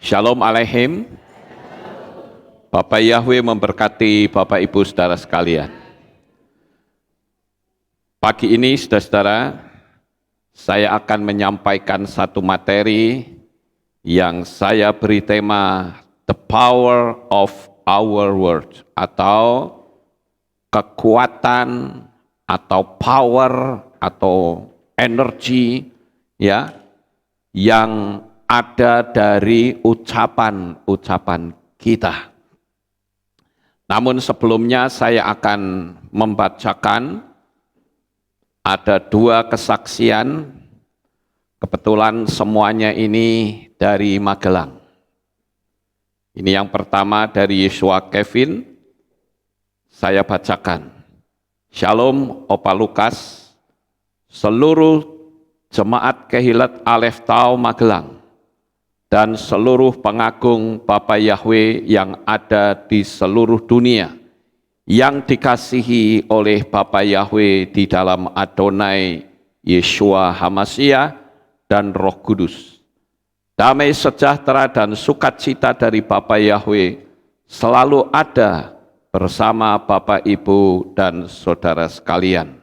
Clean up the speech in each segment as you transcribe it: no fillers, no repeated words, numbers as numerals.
Shalom Aleichem. Bapak Yahweh memberkati Bapak Ibu saudara sekalian. Pagi ini saudara-saudara, saya akan menyampaikan satu materi yang saya beri tema The Power of Our Word, atau kekuatan atau power atau energi ya yang ada dari ucapan-ucapan kita. Namun sebelumnya saya akan membacakan ada dua kesaksian, kebetulan semuanya ini dari Magelang. Ini yang pertama dari Yesua Kevin, saya bacakan. Shalom Opa Lukas, seluruh Jemaat Kehilat Aleph Tau Magelang, dan seluruh pengagung Bapak Yahweh yang ada di seluruh dunia, yang dikasihi oleh Bapak Yahweh di dalam Adonai Yeshua HaMashiach dan Roh Kudus. Damai sejahtera dan sukacita dari Bapak Yahweh selalu ada bersama Bapak Ibu dan saudara sekalian.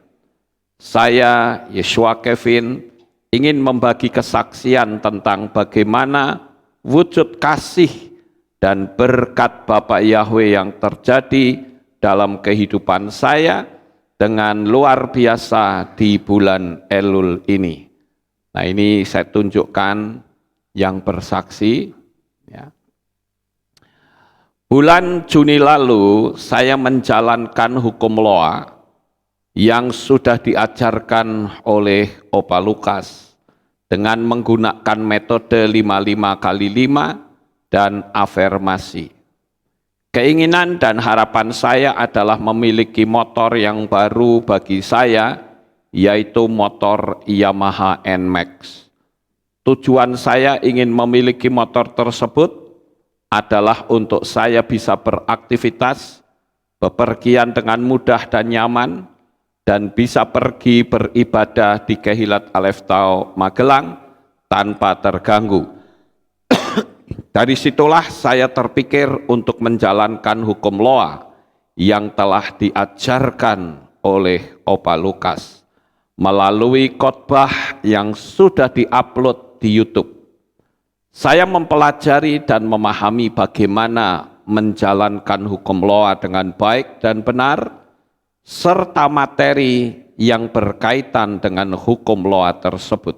Saya, Yesua Kevin, ingin membagi kesaksian tentang bagaimana wujud kasih dan berkat Bapak Yahweh yang terjadi dalam kehidupan saya dengan luar biasa di bulan Elul ini. Nah, ini saya tunjukkan yang bersaksi. Ya. Bulan Juni lalu saya menjalankan hukum Loa yang sudah diajarkan oleh Opa Lukas dengan menggunakan metode 55x5 dan afirmasi. Keinginan dan harapan saya adalah memiliki motor yang baru bagi saya, yaitu motor Yamaha NMAX. Tujuan saya ingin memiliki motor tersebut adalah untuk saya bisa beraktivitas, bepergian dengan mudah dan nyaman, dan bisa pergi beribadah di Kehilat Aleph Tau Magelang tanpa terganggu. Dari situlah saya terpikir untuk menjalankan hukum Loa yang telah diajarkan oleh Opa Lukas melalui khotbah yang sudah diupload di YouTube. Saya mempelajari dan memahami bagaimana menjalankan hukum Loa dengan baik dan benar, serta materi yang berkaitan dengan hukum Loa tersebut.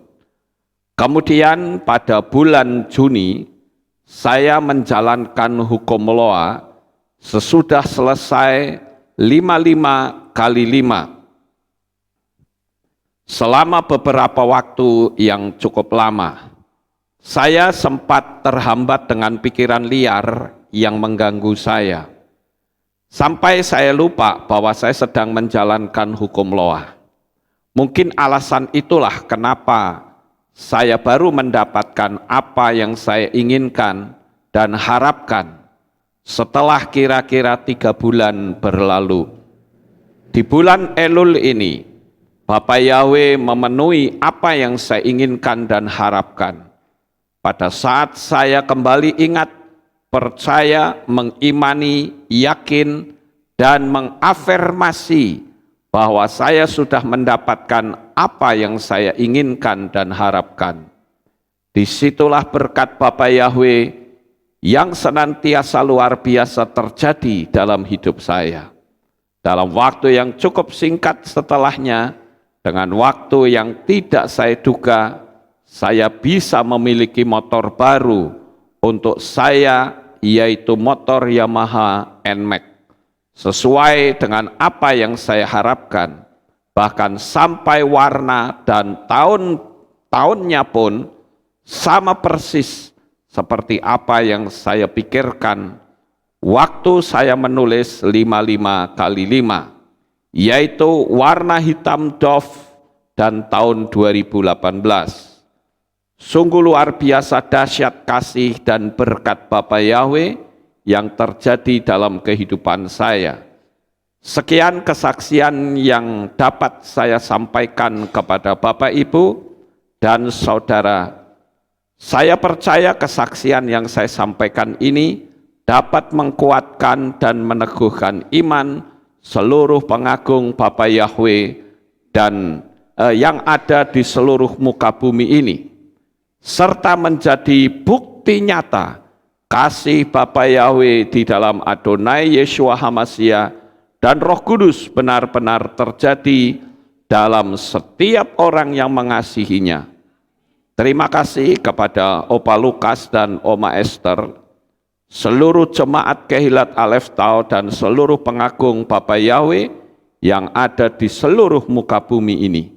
Kemudian pada bulan Juni, saya menjalankan hukum Loa sesudah selesai 55x5. Selama beberapa waktu yang cukup lama, saya sempat terhambat dengan pikiran liar yang mengganggu saya. Sampai saya lupa bahwa saya sedang menjalankan hukum Loa. Mungkin alasan itulah kenapa saya baru mendapatkan apa yang saya inginkan dan harapkan setelah kira-kira 3 bulan berlalu. Di bulan Elul ini, Bapak Yahweh memenuhi apa yang saya inginkan dan harapkan. Pada saat saya kembali ingat, percaya, mengimani, yakin, dan mengafirmasi bahwa saya sudah mendapatkan apa yang saya inginkan dan harapkan. Disitulah berkat Bapak Yahweh yang senantiasa luar biasa terjadi dalam hidup saya. Dalam waktu yang cukup singkat setelahnya, dengan waktu yang tidak saya duga, saya bisa memiliki motor baru untuk saya, yaitu motor Yamaha NMAX, sesuai dengan apa yang saya harapkan, bahkan sampai warna dan tahunnya pun sama persis seperti apa yang saya pikirkan waktu saya menulis 55x5, yaitu warna hitam doff dan tahun 2018. Sungguh luar biasa dahsyat kasih dan berkat Bapak Yahweh yang terjadi dalam kehidupan saya. Sekian kesaksian yang dapat saya sampaikan kepada Bapak Ibu dan saudara Saya percaya kesaksian yang saya sampaikan ini dapat mengkuatkan dan meneguhkan iman seluruh pengagung Bapa Yahweh dan yang ada di seluruh muka bumi ini, serta menjadi bukti nyata kasih Bapa Yahweh di dalam Adonai Yeshua HaMashiach dan Roh Kudus benar-benar terjadi dalam setiap orang yang mengasihinya. Terima kasih kepada Opa Lukas dan Oma Esther, seluruh jemaat Kehilat Aleph Tau dan seluruh pengagung Bapa Yahweh yang ada di seluruh muka bumi ini.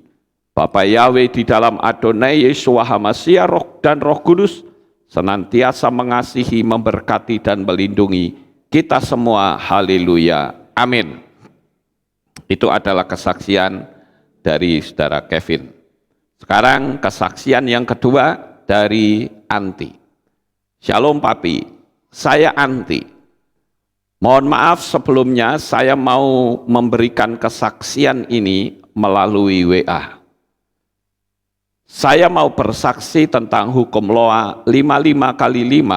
Bapa Yahweh di dalam Adonai Yeshua HaMashiach dan Roh Kudus senantiasa mengasihi, memberkati dan melindungi kita semua. Haleluya. Amin. Itu adalah kesaksian dari saudara Kevin. Sekarang kesaksian yang kedua dari Anti. Shalom Papi, saya Anti. Mohon maaf sebelumnya saya mau memberikan kesaksian ini melalui WA. Saya mau bersaksi tentang hukum Loa 55x5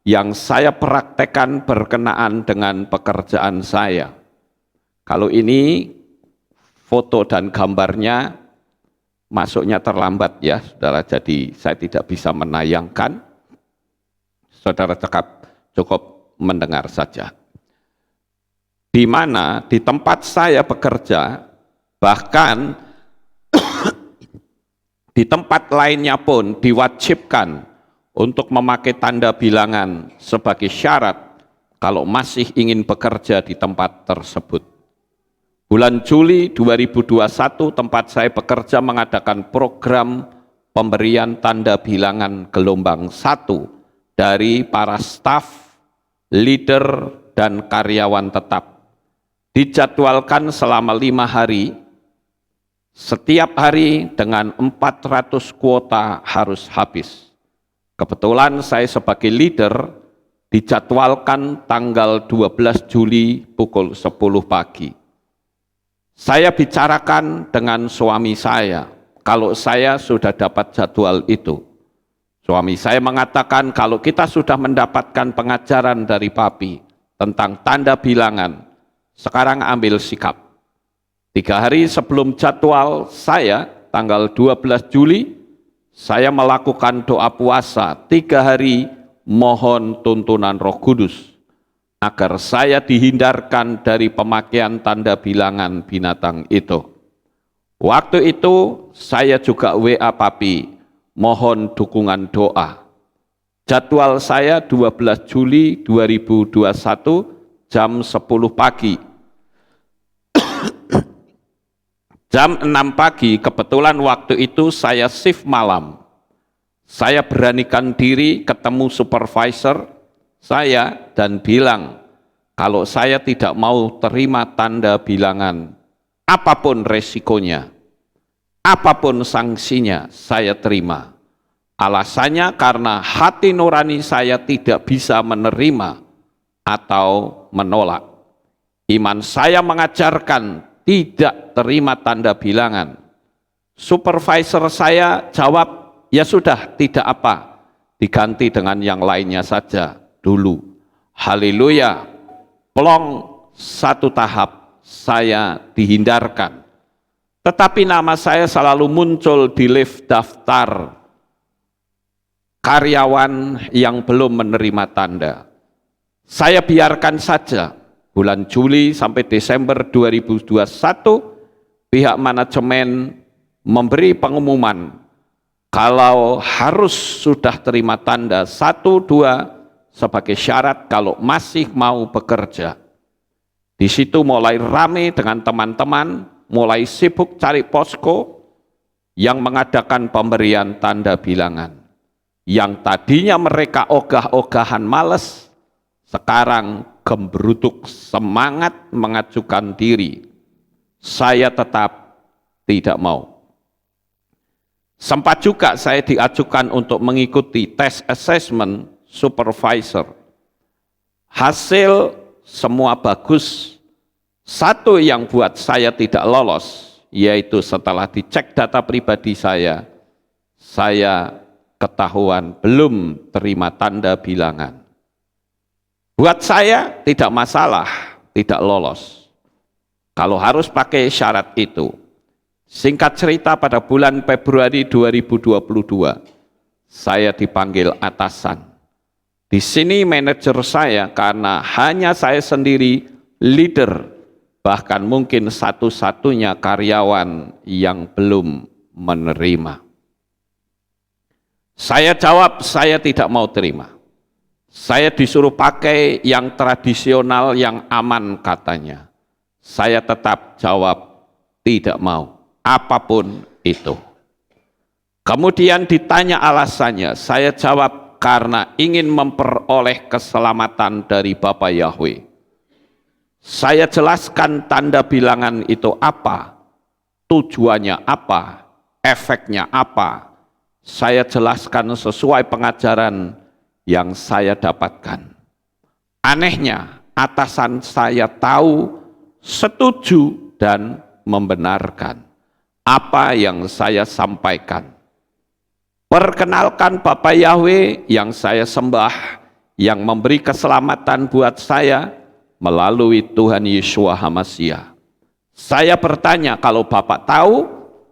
yang saya praktekkan berkenaan dengan pekerjaan saya. Kalau ini foto dan gambarnya masuknya terlambat ya, saudara, jadi saya tidak bisa menayangkan. Saudara cukup mendengar saja. Di mana di tempat saya bekerja, bahkan di tempat lainnya pun diwajibkan untuk memakai tanda bilangan sebagai syarat kalau masih ingin bekerja di tempat tersebut. Bulan Juli 2021 tempat saya bekerja mengadakan program pemberian tanda bilangan gelombang 1 dari para staf, leader, dan karyawan tetap. Dijadwalkan selama 5 hari, setiap hari dengan 400 kuota harus habis. Kebetulan saya sebagai leader dijadwalkan tanggal 12 Juli pukul 10 pagi. Saya bicarakan dengan suami saya, kalau saya sudah dapat jadwal itu. Suami saya mengatakan kalau kita sudah mendapatkan pengajaran dari Papi tentang tanda bilangan, sekarang ambil sikap. 3 hari sebelum jadwal saya, tanggal 12 Juli, saya melakukan doa puasa 3 hari mohon tuntunan Roh Kudus agar saya dihindarkan dari pemakaian tanda bilangan binatang itu. Waktu itu saya juga WA Papi, mohon dukungan doa. Jadwal saya 12 Juli 2021 jam 10 pagi. Jam 6 pagi, kebetulan waktu itu saya shift malam. Saya beranikan diri ketemu supervisor saya dan bilang, kalau saya tidak mau terima tanda bilangan, apapun resikonya, apapun sanksinya, saya terima. Alasannya karena hati nurani saya tidak bisa menerima atau menolak. Iman saya mengajarkan tidak terima tanda bilangan. Supervisor saya jawab, ya sudah, tidak apa, diganti dengan yang lainnya saja dulu. Haleluya. Plong, 1 tahap saya dihindarkan. Tetapi nama saya selalu muncul di lift daftar karyawan yang belum menerima tanda. Saya biarkan saja. Bulan Juli sampai Desember 2021, pihak manajemen memberi pengumuman kalau harus sudah terima tanda 1, 2 sebagai syarat kalau masih mau bekerja. Di situ mulai rame dengan teman-teman, mulai sibuk cari posko yang mengadakan pemberian tanda bilangan. Yang tadinya mereka ogah-ogahan males, sekarang gemberutuk semangat mengajukan diri. Saya tetap tidak mau. Sempat juga saya diajukan untuk mengikuti tes assessment supervisor. Hasil semua bagus. Satu yang buat saya tidak lolos, yaitu setelah dicek data pribadi saya ketahuan belum terima tanda bilangan. Buat saya tidak masalah, tidak lolos. Kalau harus pakai syarat itu. Singkat cerita, pada bulan Februari 2022, saya dipanggil atasan. Di sini manajer saya, karena hanya saya sendiri leader, bahkan mungkin satu-satunya karyawan yang belum menerima. Saya jawab, saya tidak mau terima. Saya disuruh pakai yang tradisional, yang aman katanya. Saya tetap jawab, tidak mau, apapun itu. Kemudian ditanya alasannya, saya jawab, karena ingin memperoleh keselamatan dari Bapa Yahweh. Saya jelaskan tanda bilangan itu apa, tujuannya apa, efeknya apa. Saya jelaskan sesuai pengajaran yang saya dapatkan. Anehnya, atasan saya tahu, setuju, dan membenarkan apa yang saya sampaikan. Perkenalkan Bapa Yahweh yang saya sembah, yang memberi keselamatan buat saya melalui Tuhan Yeshua HaMashiach. Saya bertanya, kalau Bapak tahu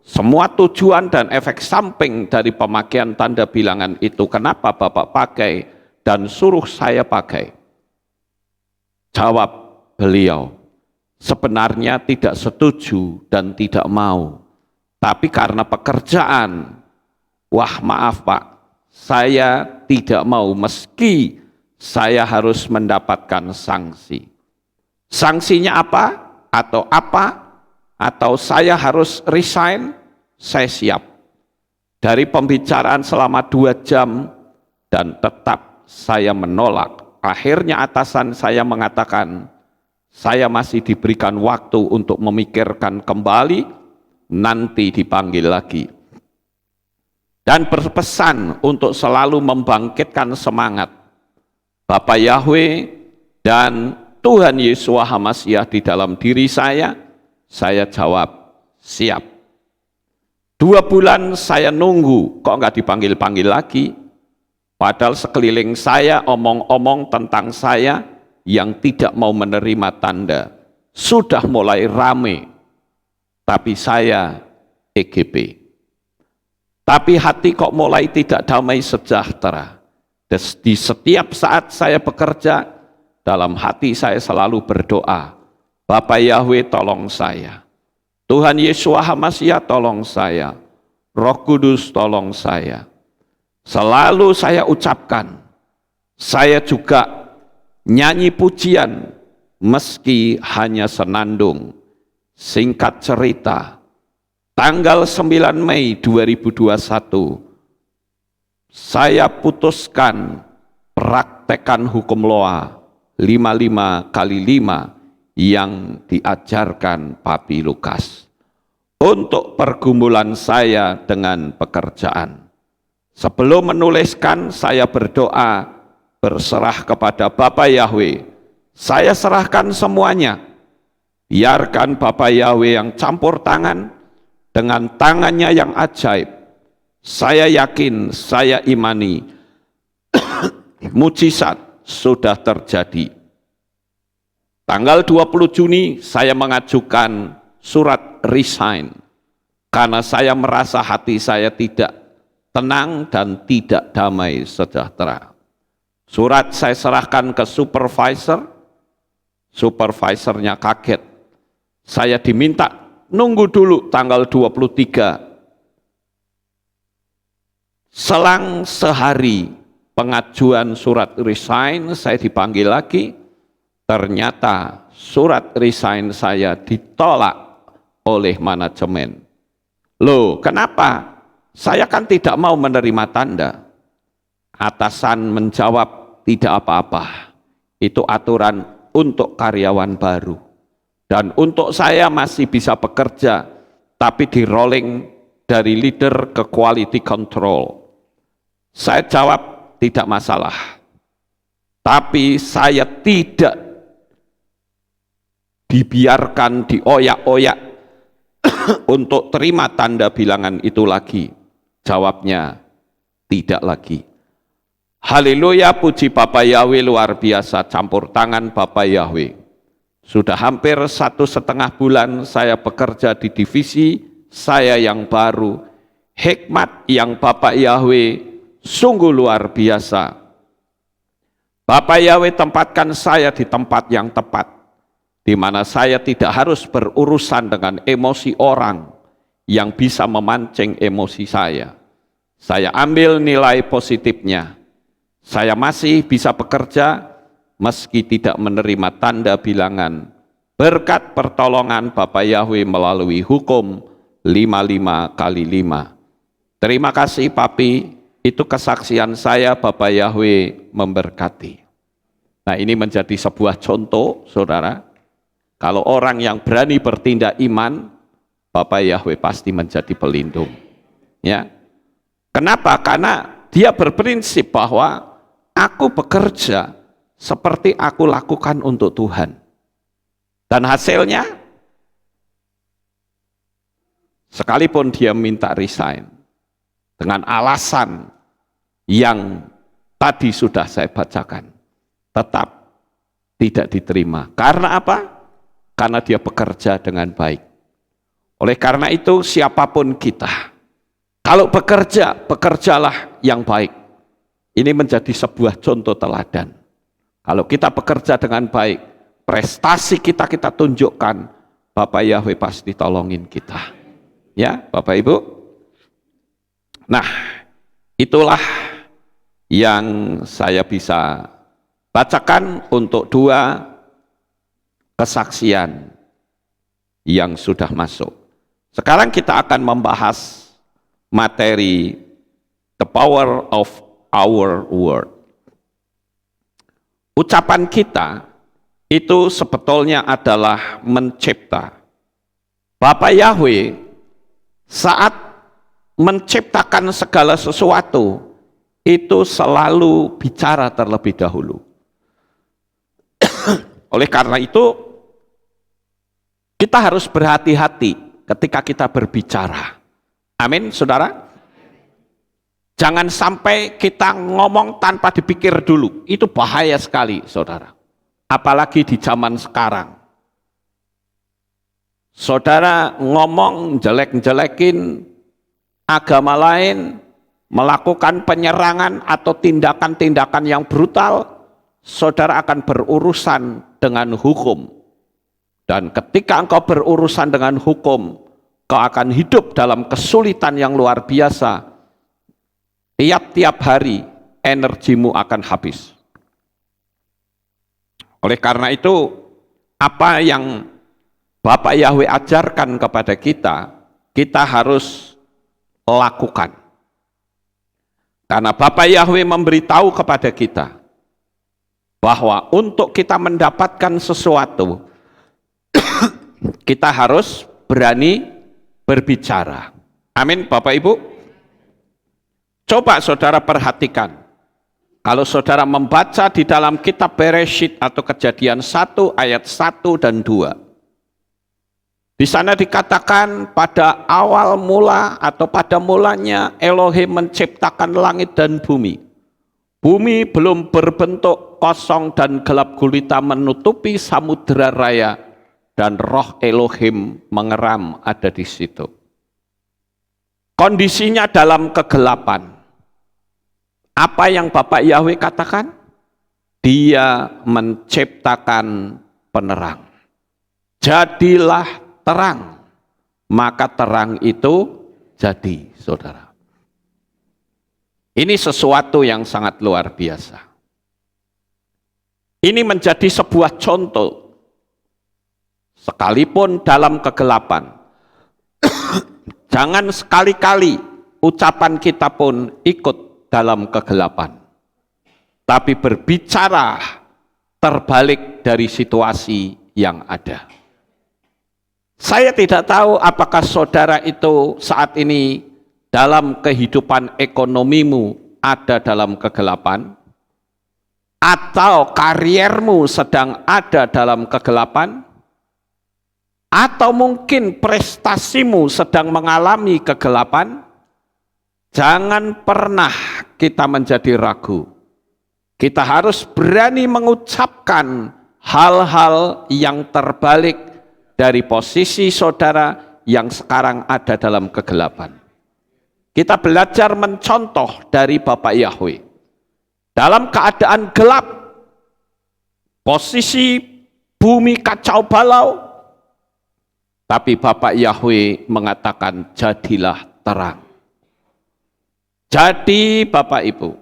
semua tujuan dan efek samping dari pemakaian tanda bilangan itu, kenapa Bapak pakai dan suruh saya pakai? Jawab beliau, sebenarnya tidak setuju dan tidak mau, tapi karena pekerjaan. Wah, maaf Pak, saya tidak mau meski saya harus mendapatkan sanksi. Sanksinya apa? Atau apa? Atau saya harus resign? Saya siap. Dari pembicaraan selama 2 jam dan tetap saya menolak. Akhirnya atasan saya mengatakan, saya masih diberikan waktu untuk memikirkan kembali, nanti dipanggil lagi. Dan berpesan untuk selalu membangkitkan semangat Bapa Yahweh dan Tuhan Yeshua HaMashiach di dalam diri saya jawab, siap. 2 bulan saya nunggu, kok nggak dipanggil-panggil lagi? Padahal sekeliling saya omong-omong tentang saya yang tidak mau menerima tanda. Sudah mulai rame, tapi saya EGP. Tapi hati kok mulai tidak damai sejahtera. Di setiap saat saya bekerja, dalam hati saya selalu berdoa, Bapa Yahweh tolong saya, Tuhan Yeshua HaMashiach tolong saya, Roh Kudus tolong saya. Selalu saya ucapkan, saya juga nyanyi pujian meski hanya senandung. Singkat cerita, tanggal 9 Mei 2021, saya putuskan praktekan hukum Loa 55x5 yang diajarkan Papi Lukas untuk pergumulan saya dengan pekerjaan. Sebelum menuliskan, saya berdoa, berserah kepada Bapa Yahweh. Saya serahkan semuanya. Biarkan Bapa Yahweh yang campur tangan dengan tangannya yang ajaib. Saya yakin, saya imani, mujizat sudah terjadi. Tanggal 20 Juni saya mengajukan surat resign karena saya merasa hati saya tidak tenang dan tidak damai sejahtera. Surat saya serahkan ke supervisor, supervisornya kaget. Saya diminta nunggu dulu tanggal 23. Selang sehari pengajuan surat resign, saya dipanggil lagi. Ternyata surat resign saya ditolak oleh manajemen. Loh, kenapa? Saya kan tidak mau menerima tanda. Atasan menjawab, tidak apa-apa. Itu aturan untuk karyawan baru. Dan untuk saya masih bisa bekerja, tapi di rolling dari leader ke quality control. Saya jawab, tidak masalah. Tapi saya tidak dibiarkan dioyak-oyak untuk terima tanda bilangan itu lagi. Jawabnya, tidak lagi. Haleluya, puji Bapak Yahweh, luar biasa campur tangan Bapak Yahweh. Sudah hampir 1,5 bulan saya bekerja di divisi saya yang baru. Hikmat yang Bapak Yahweh sungguh luar biasa. Bapak Yahweh tempatkan saya di tempat yang tepat, di mana saya tidak harus berurusan dengan emosi orang yang bisa memancing emosi saya. Saya ambil nilai positifnya. Saya masih bisa bekerja meski tidak menerima tanda bilangan berkat pertolongan Bapak Yahweh melalui hukum 55 kali 5. Terima kasih Papi, itu kesaksian saya. Bapak Yahweh memberkati. Nah, ini menjadi sebuah contoh, saudara. Kalau orang yang berani bertindak iman, Bapak Yahweh pasti menjadi pelindung. Ya. Kenapa? Karena dia berprinsip bahwa aku bekerja seperti aku lakukan untuk Tuhan. Dan hasilnya, sekalipun dia minta resign, dengan alasan yang tadi sudah saya bacakan, tetap tidak diterima. Karena apa? Karena dia bekerja dengan baik. Oleh karena itu, siapapun kita, kalau bekerja, bekerjalah yang baik. Ini menjadi sebuah contoh teladan. Kalau kita bekerja dengan baik, prestasi kita tunjukkan, Bapak Yahweh pasti tolongin kita. Ya, Bapak Ibu. Nah, itulah yang saya bisa bacakan untuk 2 kesaksian yang sudah masuk. Sekarang kita akan membahas materi The Power of Our Word. Ucapan kita itu sebetulnya adalah mencipta. Bapak Yahweh saat menciptakan segala sesuatu itu selalu bicara terlebih dahulu. Oleh karena itu, kita harus berhati-hati ketika kita berbicara. Amin, saudara. Jangan sampai kita ngomong tanpa dipikir dulu. Itu bahaya sekali, saudara. Apalagi di zaman sekarang. Saudara ngomong jelek-jelekin agama lain, melakukan penyerangan atau tindakan-tindakan yang brutal, saudara akan berurusan dengan hukum. Dan ketika engkau berurusan dengan hukum, kau akan hidup dalam kesulitan yang luar biasa. Tiap-tiap hari energimu akan habis. Oleh karena itu, apa yang Bapak Yahweh ajarkan kepada kita harus lakukan. Karena Bapak Yahweh memberitahu kepada kita bahwa untuk kita mendapatkan sesuatu, kita harus berani berbicara. Amin, Bapak Ibu. Coba saudara perhatikan, kalau saudara membaca di dalam kitab Bereshit atau Kejadian 1 ayat 1 dan 2, di sana dikatakan pada awal mula atau pada mulanya Elohim menciptakan langit dan bumi. Bumi belum berbentuk, kosong dan gelap gulita menutupi samudera raya, dan roh Elohim mengeram ada di situ. Kondisinya dalam kegelapan. Apa yang Bapak Yahweh katakan? Dia menciptakan penerang. Jadilah terang. Maka terang itu jadi, saudara. Ini sesuatu yang sangat luar biasa. Ini menjadi sebuah contoh. Sekalipun dalam kegelapan, jangan sekali-kali ucapan kita pun ikut dalam kegelapan, tapi berbicara terbalik dari situasi yang ada. Saya tidak tahu apakah saudara itu saat ini dalam kehidupan ekonomimu ada dalam kegelapan, atau kariermu sedang ada dalam kegelapan, atau mungkin prestasimu sedang mengalami kegelapan. Jangan pernah kita menjadi ragu. Kita harus berani mengucapkan hal-hal yang terbalik dari posisi saudara yang sekarang ada dalam kegelapan. Kita belajar mencontoh dari Bapak Yahweh. Dalam keadaan gelap, posisi bumi kacau balau, tapi Bapak Yahweh mengatakan jadilah terang. Jadi Bapak Ibu,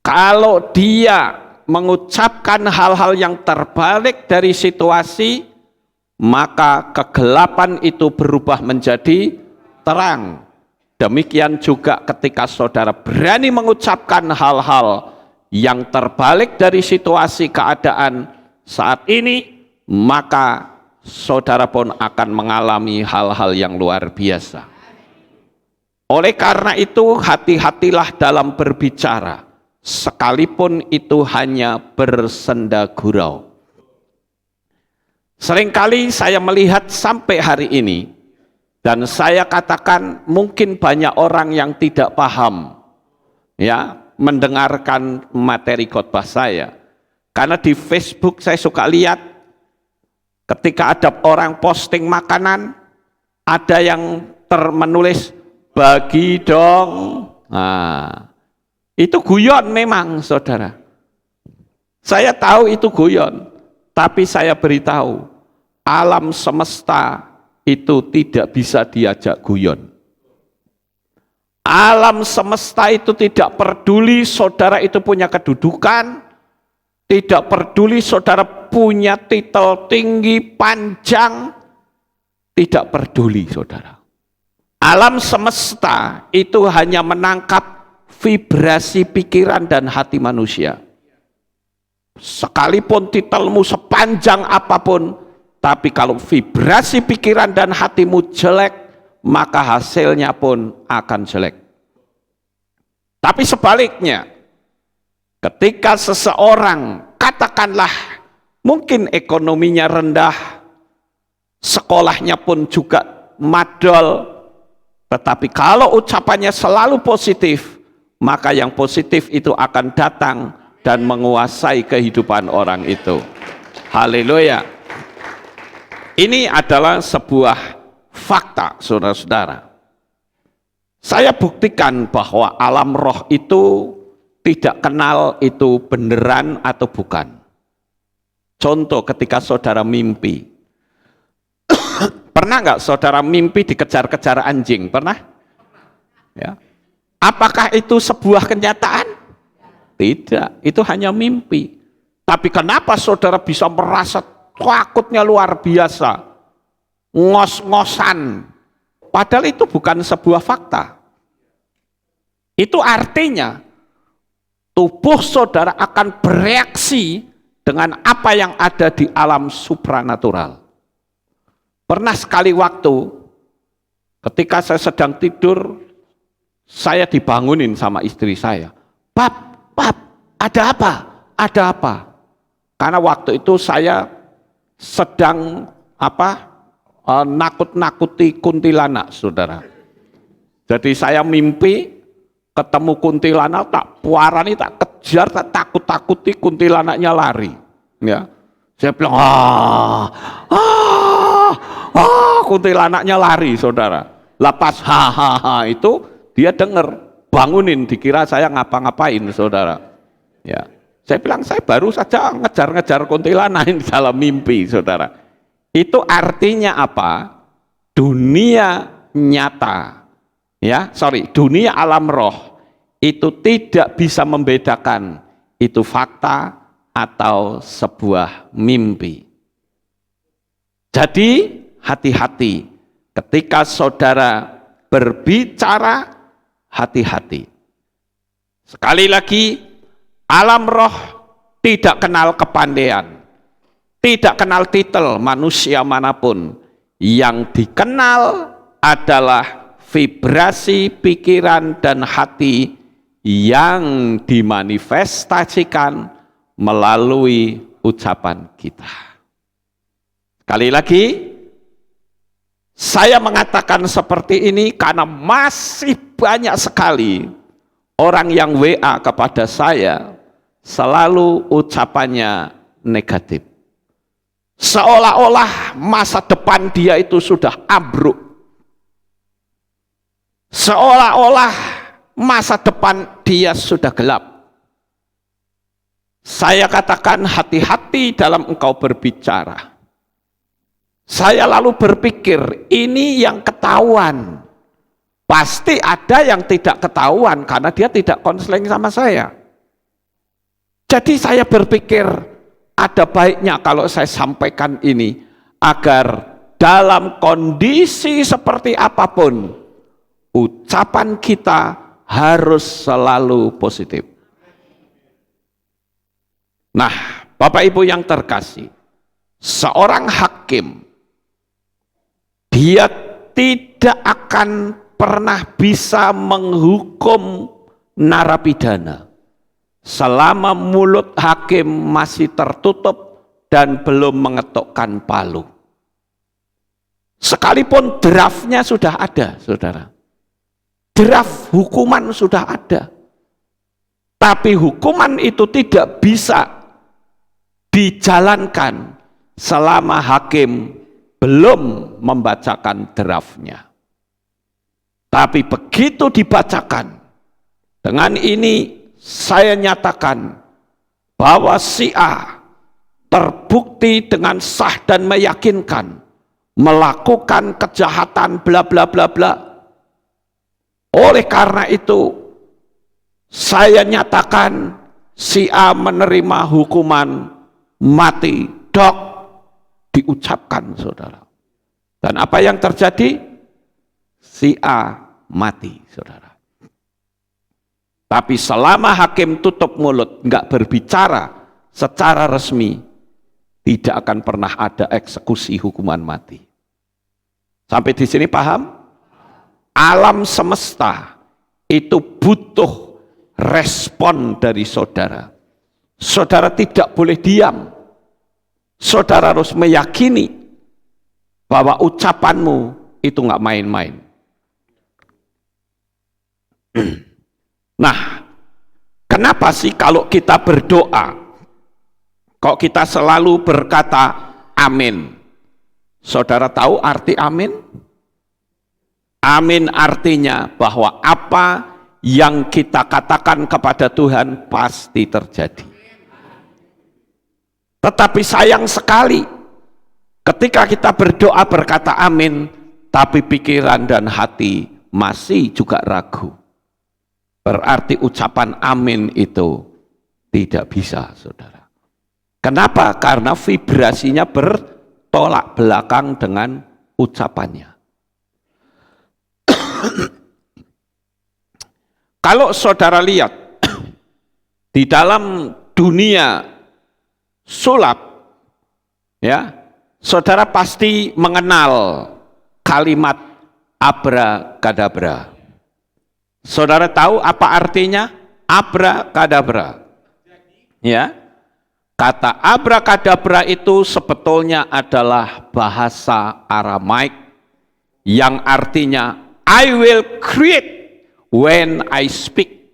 kalau dia mengucapkan hal-hal yang terbalik dari situasi, maka kegelapan itu berubah menjadi terang. Demikian juga ketika saudara berani mengucapkan hal-hal yang terbalik dari situasi keadaan saat ini, maka saudara pun akan mengalami hal-hal yang luar biasa. Oleh karena itu, hati-hatilah dalam berbicara, sekalipun itu hanya bersenda gurau. Seringkali saya melihat sampai hari ini, dan saya katakan mungkin banyak orang yang tidak paham ya mendengarkan materi khotbah saya. Karena di Facebook saya suka lihat ketika ada orang posting makanan, ada yang menulis bagi dong. Nah, itu guyon memang saudara. Saya tahu itu guyon, tapi saya beritahu, alam semesta itu tidak bisa diajak guyon. Alam semesta itu tidak peduli saudara itu punya kedudukan, tidak peduli saudara punya titel tinggi, panjang, tidak peduli saudara. Alam semesta itu hanya menangkap vibrasi pikiran dan hati manusia. Sekalipun titelmu sepanjang apapun, tapi kalau vibrasi pikiran dan hatimu jelek, maka hasilnya pun akan jelek. Tapi sebaliknya, ketika seseorang, katakanlah mungkin ekonominya rendah, sekolahnya pun juga madol, tetapi kalau ucapannya selalu positif, maka yang positif itu akan datang dan menguasai kehidupan orang itu. Haleluya. Ini adalah sebuah fakta, saudara-saudara. Saya buktikan bahwa alam roh itu tidak kenal itu beneran atau bukan. Contoh ketika saudara mimpi. Pernah nggak saudara mimpi dikejar-kejar anjing? Pernah? Ya. Apakah itu sebuah kenyataan? Tidak, itu hanya mimpi. Tapi kenapa saudara bisa merasa takutnya luar biasa, ngos-ngosan, padahal itu bukan sebuah fakta. Itu artinya tubuh saudara akan bereaksi dengan apa yang ada di alam supranatural. Pernah sekali waktu ketika saya sedang tidur, saya dibangunin sama istri saya. Pap, ada apa? Ada apa? Karena waktu itu saya sedang nakut-nakuti kuntilanak, saudara. Jadi saya mimpi ketemu kuntilanak, tak puarani, tak kejar, tak takut-takuti, kuntilanaknya lari. Ya, saya bilang kuntilanaknya lari, saudara. Lepas hahaha itu dia dengar, bangunin, dikira saya ngapa-ngapain, saudara. Ya. Saya bilang, saya baru saja ngejar-ngejar kuntilanak di dalam mimpi, saudara. Itu artinya apa? Dunia nyata, dunia alam roh, itu tidak bisa membedakan itu fakta atau sebuah mimpi. Jadi, hati-hati. Ketika saudara berbicara, hati-hati. Sekali lagi, alam roh tidak kenal kepandaian, tidak kenal titel manusia manapun. Yang dikenal adalah vibrasi pikiran dan hati yang dimanifestasikan melalui ucapan kita. Sekali lagi, saya mengatakan seperti ini karena masih banyak sekali orang yang WA kepada saya selalu ucapannya negatif. Seolah-olah masa depan dia itu sudah ambruk. Seolah-olah masa depan dia sudah gelap. Saya katakan hati-hati dalam engkau berbicara. Saya lalu berpikir, ini yang ketahuan. Pasti ada yang tidak ketahuan karena dia tidak konseling sama saya. Jadi saya berpikir, ada baiknya kalau saya sampaikan ini, agar dalam kondisi seperti apapun, ucapan kita harus selalu positif. Nah, Bapak Ibu yang terkasih, seorang hakim, dia tidak akan pernah bisa menghukum narapidana selama mulut hakim masih tertutup dan belum mengetukkan palu. Sekalipun draftnya sudah ada, saudara. Draft hukuman sudah ada. Tapi hukuman itu tidak bisa dijalankan selama hakim belum membacakan draftnya. Tapi begitu dibacakan, dengan ini saya nyatakan bahwa si A terbukti dengan sah dan meyakinkan melakukan kejahatan bla bla bla bla. Oleh karena itu saya nyatakan si A menerima hukuman mati. Dok, diucapkan saudara. Dan apa yang terjadi? Si A mati saudara. Tapi selama hakim tutup mulut, nggak berbicara secara resmi, tidak akan pernah ada eksekusi hukuman mati. Sampai di sini paham? Alam semesta itu butuh respon dari saudara. Saudara tidak boleh diam. Saudara harus meyakini bahwa ucapanmu itu nggak main-main. Nah, kenapa sih kalau kita berdoa, kok kita selalu berkata amin? Saudara tahu arti amin? Amin artinya bahwa apa yang kita katakan kepada Tuhan pasti terjadi. Tetapi sayang sekali, ketika kita berdoa berkata amin, tapi pikiran dan hati masih juga ragu. Berarti ucapan amin itu tidak bisa, saudara. Kenapa? Karena vibrasinya bertolak belakang dengan ucapannya. Kalau saudara lihat di dalam dunia sulap, ya, saudara pasti mengenal kalimat abrakadabra. Saudara tahu apa artinya abrakadabra? Ya, kata abrakadabra itu sebetulnya adalah bahasa Aramaik yang artinya I will create when I speak.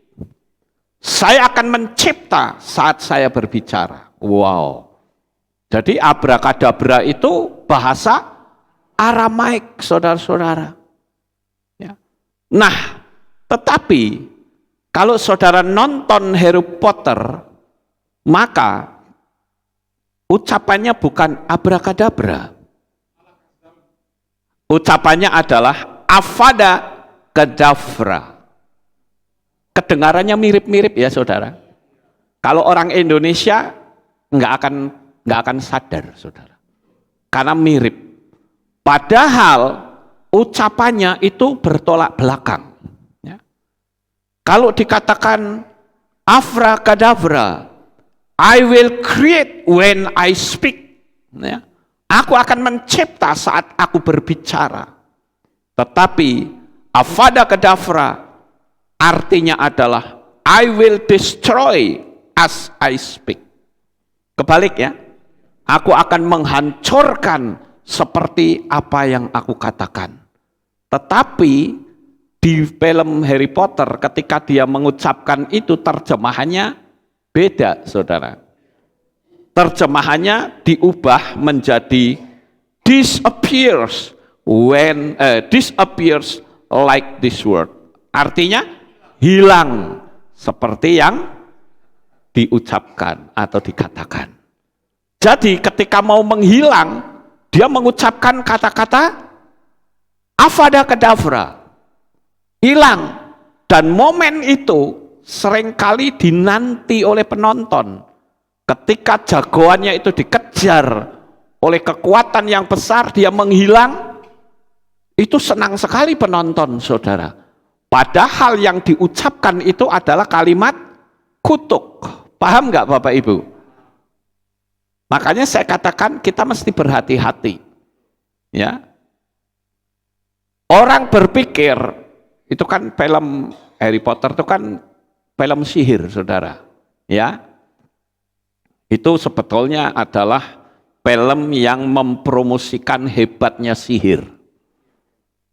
Saya akan mencipta saat saya berbicara. Wow. Jadi abrakadabra itu bahasa Aramaik, saudara-saudara. Ya. Nah, tetapi kalau saudara nonton Harry Potter, maka ucapannya bukan abrakadabra. Ucapannya adalah avada kedavra. Kedengarannya mirip-mirip ya saudara. Kalau orang Indonesia nggak akan sadar saudara, karena mirip. Padahal ucapannya itu bertolak belakang. Ya. Kalau dikatakan abracadabra, I will create when I speak. Ya. Aku akan mencipta saat aku berbicara. Tetapi avada kedavra artinya adalah I will destroy as I speak. Kebalik ya, aku akan menghancurkan seperti apa yang aku katakan. Tetapi di film Harry Potter ketika dia mengucapkan itu terjemahannya beda, saudara. Terjemahannya diubah menjadi disappears like this word. Artinya hilang seperti yang diucapkan atau dikatakan. Jadi ketika mau menghilang, dia mengucapkan kata-kata avada kedavra, hilang. Dan momen itu seringkali dinanti oleh penonton. Ketika jagoannya itu dikejar oleh kekuatan yang besar, dia menghilang, itu senang sekali penonton, saudara. Padahal yang diucapkan itu adalah kalimat kutuk. Paham nggak Bapak Ibu? Makanya saya katakan kita mesti berhati-hati. Ya. Orang berpikir, itu kan film Harry Potter itu kan film sihir, saudara. Ya. Itu sebetulnya adalah film yang mempromosikan hebatnya sihir.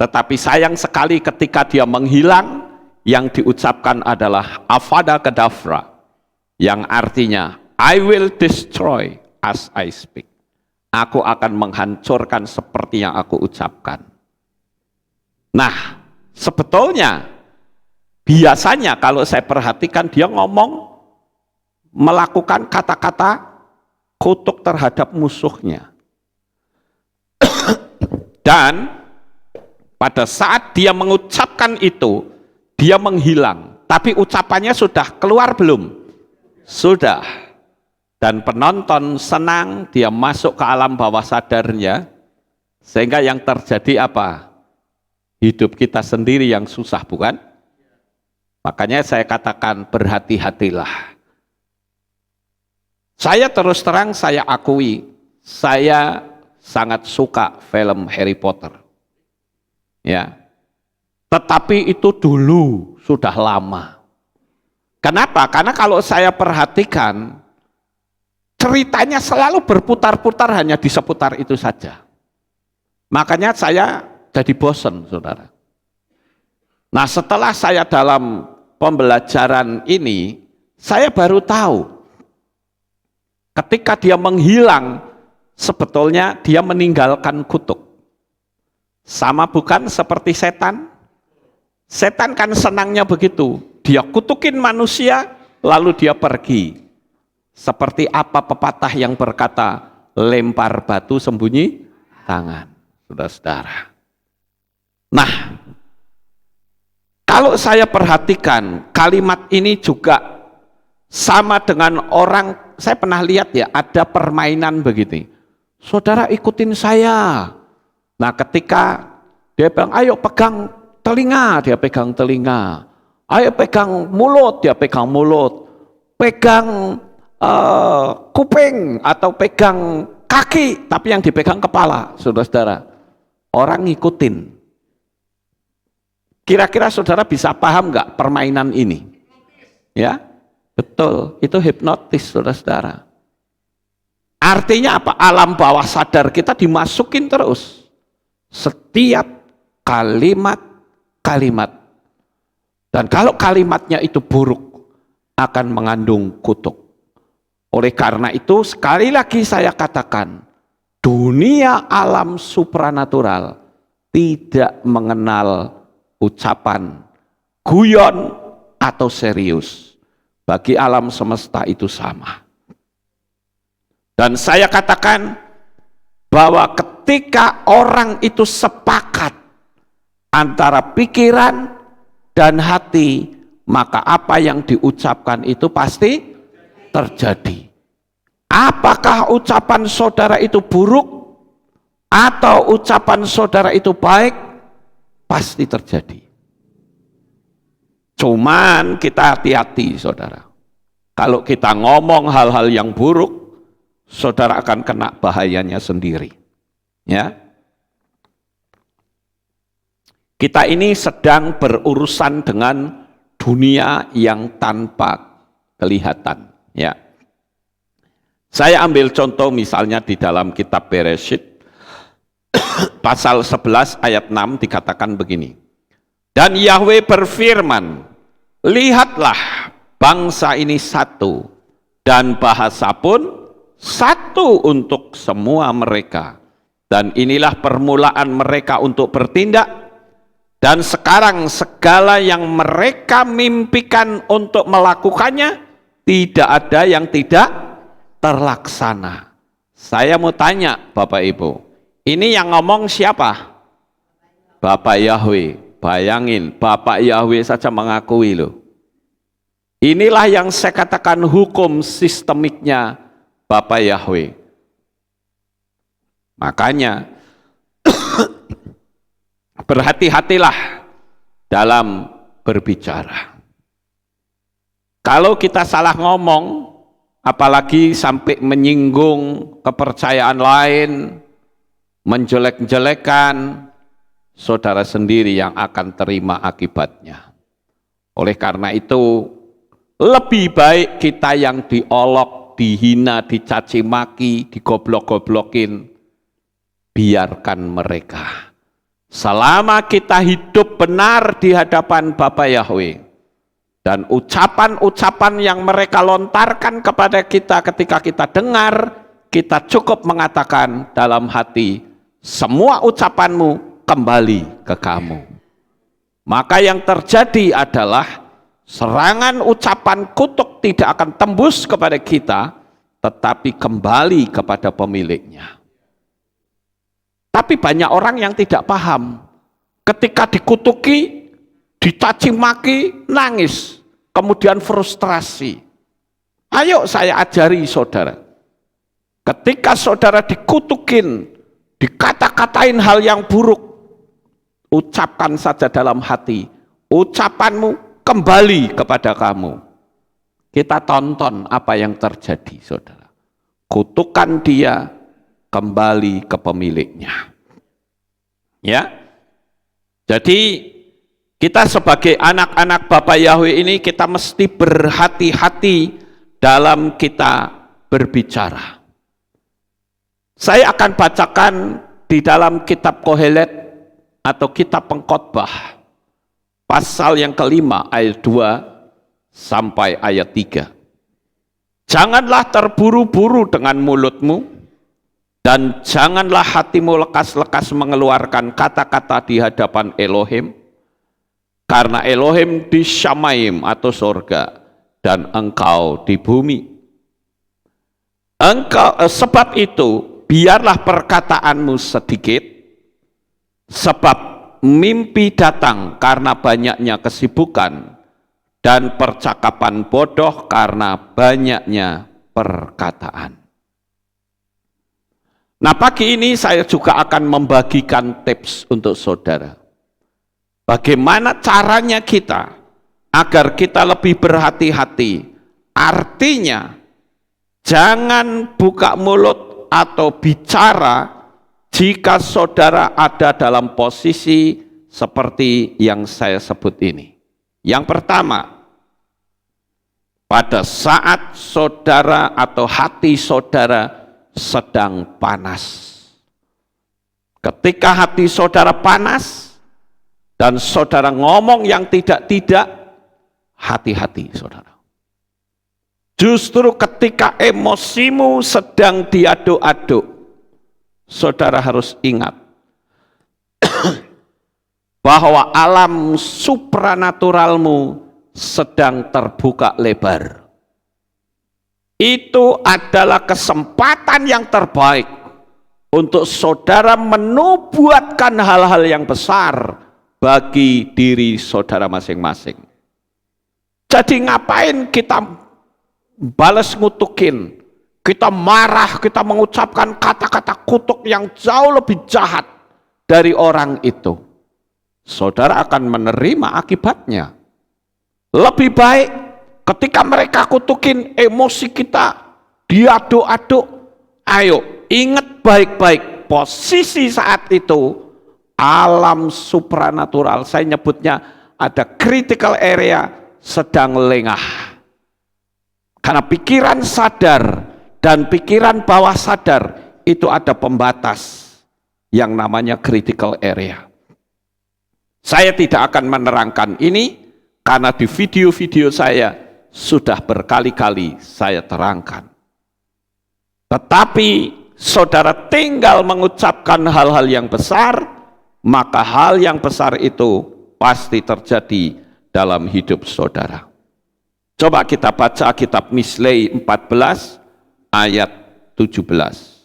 Tetapi sayang sekali ketika dia menghilang, yang diucapkan adalah avada kedavra, yang artinya I will destroy as I speak. Aku akan menghancurkan seperti yang aku ucapkan. Nah, sebetulnya biasanya kalau saya perhatikan dia ngomong melakukan kata-kata kutuk terhadap musuhnya. Dan pada saat dia mengucapkan itu, dia menghilang. Tapi ucapannya sudah keluar belum? Sudah. Dan penonton senang, dia masuk ke alam bawah sadarnya, sehingga yang terjadi apa? Hidup kita sendiri yang susah, bukan? Makanya saya katakan berhati-hatilah. Saya terus terang, saya akui, saya sangat suka film Harry Potter. Ya. Tetapi itu dulu sudah lama. Kenapa? Karena kalau saya perhatikan, ceritanya selalu berputar-putar hanya di seputar itu saja. Makanya saya jadi bosan, saudara. Nah, setelah saya dalam pembelajaran ini, saya baru tahu ketika dia menghilang, sebetulnya dia meninggalkan kutuk. Sama bukan seperti setan? Setan kan senangnya begitu. Dia kutukin manusia, lalu dia pergi. Seperti apa pepatah yang berkata, lempar batu sembunyi tangan. Saudara-saudara. Nah, kalau saya perhatikan, kalimat ini juga sama dengan orang, saya pernah lihat ya, ada permainan begitu. Saudara ikutin saya. Nah, ketika dia bilang, ayo pegang telinga, dia pegang telinga. Ayo pegang mulut, dia pegang mulut. Pegang kuping atau pegang kaki, tapi yang dipegang kepala, saudara-saudara. Orang ngikutin. Kira-kira saudara bisa paham nggak permainan ini? Ya, betul. Itu hipnotis, saudara-saudara. Artinya apa? Alam bawah sadar kita dimasukin terus. Setiap kalimat-kalimat. Dan kalau kalimatnya itu buruk, akan mengandung kutuk. Oleh karena itu, sekali lagi saya katakan, dunia alam supranatural tidak mengenal ucapan guyon atau serius. Bagi alam semesta itu sama. Dan saya katakan bahwa ketika orang itu sepakat antara pikiran dan hati, maka apa yang diucapkan itu pasti terjadi. Apakah ucapan saudara itu buruk atau ucapan saudara itu baik, pasti terjadi. Cuman kita hati-hati, saudara. Kalau kita ngomong hal-hal yang buruk, saudara akan kena bahayanya sendiri. Ya. Kita ini sedang berurusan dengan dunia yang tanpa kelihatan. Ya. Saya ambil contoh misalnya di dalam kitab Bereshit, pasal 11 ayat 6 dikatakan begini. Dan Yahweh berfirman, lihatlah bangsa ini satu, dan bahasa pun satu untuk semua mereka. Dan inilah permulaan mereka untuk bertindak. Dan sekarang segala yang mereka mimpikan untuk melakukannya, tidak ada yang tidak terlaksana. Saya mau tanya Bapak Ibu, ini yang ngomong siapa? Bapak Yahweh. Bayangin, Bapak Yahweh saja mengakui loh. Inilah yang saya katakan hukum sistemiknya Bapak Yahweh. Makanya berhati-hatilah dalam berbicara. Kalau kita salah ngomong, apalagi sampai menyinggung kepercayaan lain, menjelek-jelekan, saudara sendiri yang akan terima akibatnya. Oleh karena itu, lebih baik kita yang diolok, dihina, dicaci maki, digoblok-goblokin, biarkan mereka. Selama kita hidup benar di hadapan Bapa Yahweh, dan ucapan-ucapan yang mereka lontarkan kepada kita ketika kita dengar, kita cukup mengatakan dalam hati, semua ucapanmu kembali ke kamu. Maka yang terjadi adalah serangan ucapan kutuk tidak akan tembus kepada kita, tetapi kembali kepada pemiliknya. Tapi banyak orang yang tidak paham. Ketika dikutuki, dicaci maki, nangis, kemudian frustrasi. Ayo saya ajari saudara. Ketika saudara dikutukin, dikata-katain hal yang buruk, ucapkan saja dalam hati, ucapanmu kembali kepada kamu. Kita tonton apa yang terjadi, saudara. Kutukan dia kembali ke pemiliknya. Ya, jadi kita sebagai anak-anak Bapa Yahweh ini kita mesti berhati-hati dalam kita berbicara. Saya akan bacakan di dalam kitab Kohelet atau kitab Pengkhotbah pasal yang kelima ayat 2 sampai ayat 3. Janganlah terburu-buru dengan mulutmu, dan janganlah hatimu lekas-lekas mengeluarkan kata-kata di hadapan Elohim, karena Elohim di Syamaim atau sorga, dan engkau di bumi. Sebab itu, biarlah perkataanmu sedikit, sebab mimpi datang karena banyaknya kesibukan, dan percakapan bodoh karena banyaknya perkataan. Nah, pagi ini saya juga akan membagikan tips untuk saudara. Bagaimana caranya kita agar kita lebih berhati-hati. Artinya, jangan buka mulut atau bicara jika saudara ada dalam posisi seperti yang saya sebut ini. Yang pertama, pada saat saudara atau hati saudara sedang panas. Ketika hati saudara panas dan saudara ngomong yang tidak-tidak, hati-hati saudara. Justru ketika emosimu sedang diaduk-aduk, saudara harus ingat bahwa alam supranaturalmu sedang terbuka lebar. Itu adalah kesempatan yang terbaik untuk saudara menubuatkan hal-hal yang besar bagi diri saudara masing-masing. Jadi ngapain kita balas ngutukin, kita marah, kita mengucapkan kata-kata kutuk yang jauh lebih jahat dari orang itu. Saudara akan menerima akibatnya. Lebih baik ketika mereka kutukin, emosi kita diaduk-aduk, ayo ingat baik-baik posisi saat itu alam supranatural, saya nyebutnya ada critical area, sedang lengah. Karena pikiran sadar dan pikiran bawah sadar itu ada pembatas yang namanya critical area. Saya tidak akan menerangkan ini karena di video-video saya sudah berkali-kali saya terangkan. Tetapi saudara tinggal mengucapkan hal-hal yang besar, maka hal yang besar itu pasti terjadi dalam hidup saudara. Coba kita baca kitab Mislei 14 ayat 17.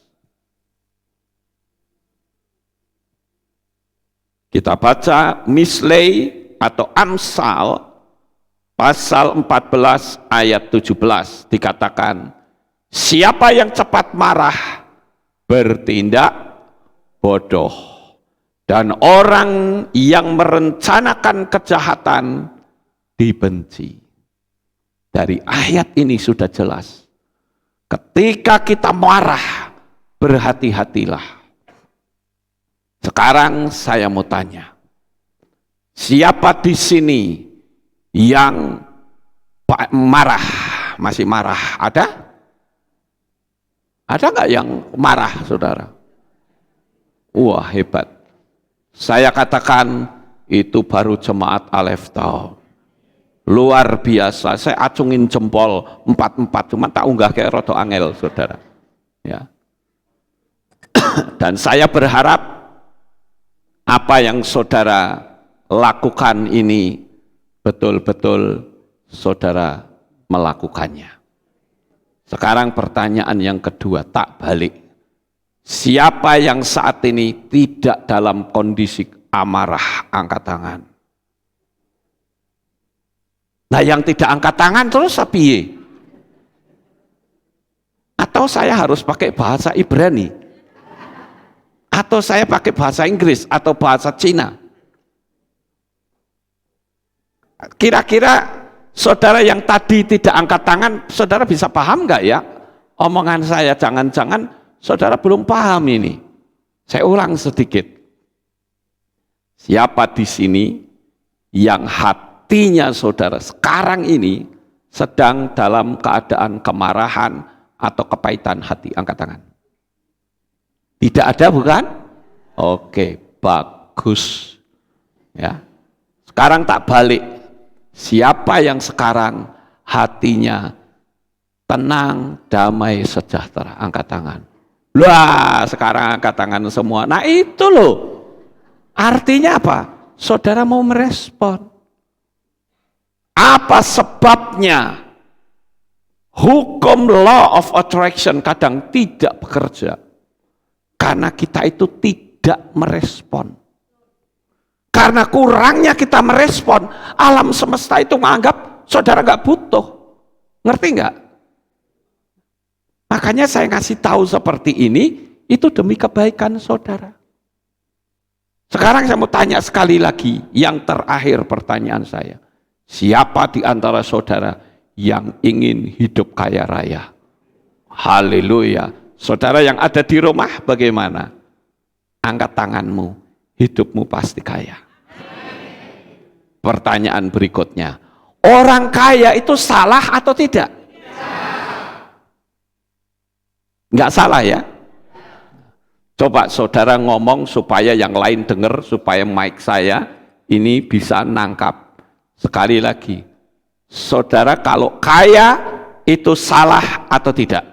Kita baca Mislei atau Amsal pasal 14 ayat 17, dikatakan, siapa yang cepat marah bertindak bodoh, dan orang yang merencanakan kejahatan dibenci. Dari ayat ini sudah jelas, ketika kita marah, berhati-hatilah. Sekarang saya mau tanya, siapa di sini yang marah, masih marah? Ada? Ada nggak yang marah, saudara? Wah, hebat. Saya katakan itu baru jemaat Aleph Tau. Luar biasa. Saya acungin jempol 4-4, cuma tak unggah kayak rodo angel, saudara. Ya. Dan saya berharap apa yang saudara lakukan ini betul-betul saudara melakukannya. Sekarang pertanyaan yang kedua, tak balik. Siapa yang saat ini tidak dalam kondisi amarah, angkat tangan. Nah, yang tidak angkat tangan terus piye? Atau saya harus pakai bahasa Ibrani? Atau saya pakai bahasa Inggris atau bahasa Cina? Kira-kira saudara yang tadi tidak angkat tangan, saudara bisa paham nggak ya? Omongan saya, jangan-jangan saudara belum paham ini. Saya ulang sedikit. Siapa di sini yang hatinya saudara sekarang ini sedang dalam keadaan kemarahan atau kepahitan hati? Angkat tangan. Tidak ada, bukan? Oke, bagus. Ya. Sekarang tak balik. Siapa yang sekarang hatinya tenang, damai, sejahtera? Angkat tangan. Wah, sekarang angkat tangan semua. Nah, itu loh. Artinya apa? Saudara mau merespon. Apa sebabnya hukum law of attraction kadang tidak bekerja? Karena kita itu tidak merespon. Karena kurangnya kita merespon, alam semesta itu menganggap saudara nggak butuh. Ngerti nggak? Makanya saya ngasih tahu seperti ini, itu demi kebaikan saudara. Sekarang saya mau tanya sekali lagi, yang terakhir pertanyaan saya. Siapa di antara saudara yang ingin hidup kaya raya? Haleluya. Saudara yang ada di rumah bagaimana? Angkat tanganmu, hidupmu pasti kaya. Pertanyaan berikutnya, orang kaya itu salah atau tidak? Enggak salah ya? Coba saudara ngomong supaya yang lain dengar, supaya mic saya ini bisa nangkap. Sekali lagi, saudara kalau kaya itu salah atau tidak?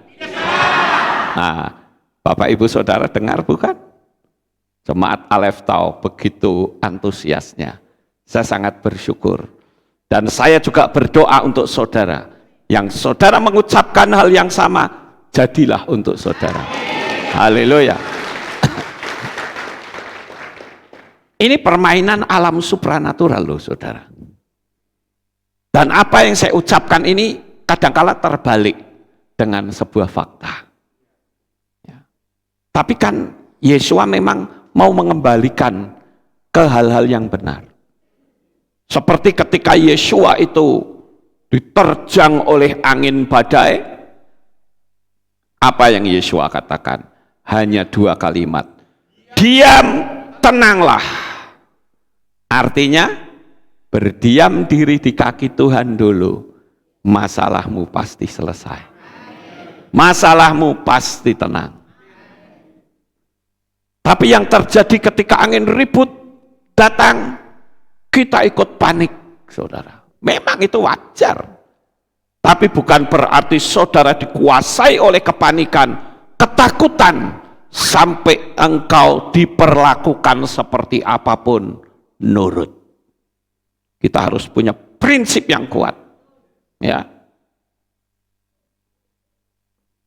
Nah, Bapak Ibu Saudara dengar bukan? Jemaat Aleph Tau begitu antusiasnya. Saya sangat bersyukur. Dan saya juga berdoa untuk saudara. Yang saudara mengucapkan hal yang sama, jadilah untuk saudara. Haleluya. Ini permainan alam supranatural loh saudara. Dan apa yang saya ucapkan ini kadangkala terbalik dengan sebuah fakta. Tapi kan Yesua memang mau mengembalikan ke hal-hal yang benar. Seperti ketika Yesua itu diterjang oleh angin badai, apa yang Yesua katakan? Hanya 2 kalimat. Diam, tenanglah. Artinya, berdiam diri di kaki Tuhan dulu, masalahmu pasti selesai. Masalahmu pasti tenang. Tapi yang terjadi ketika angin ribut datang, kita ikut panik, saudara. Memang itu wajar. Tapi bukan berarti saudara dikuasai oleh kepanikan, ketakutan, sampai engkau diperlakukan seperti apapun nurut. Kita harus punya prinsip yang kuat. Ya.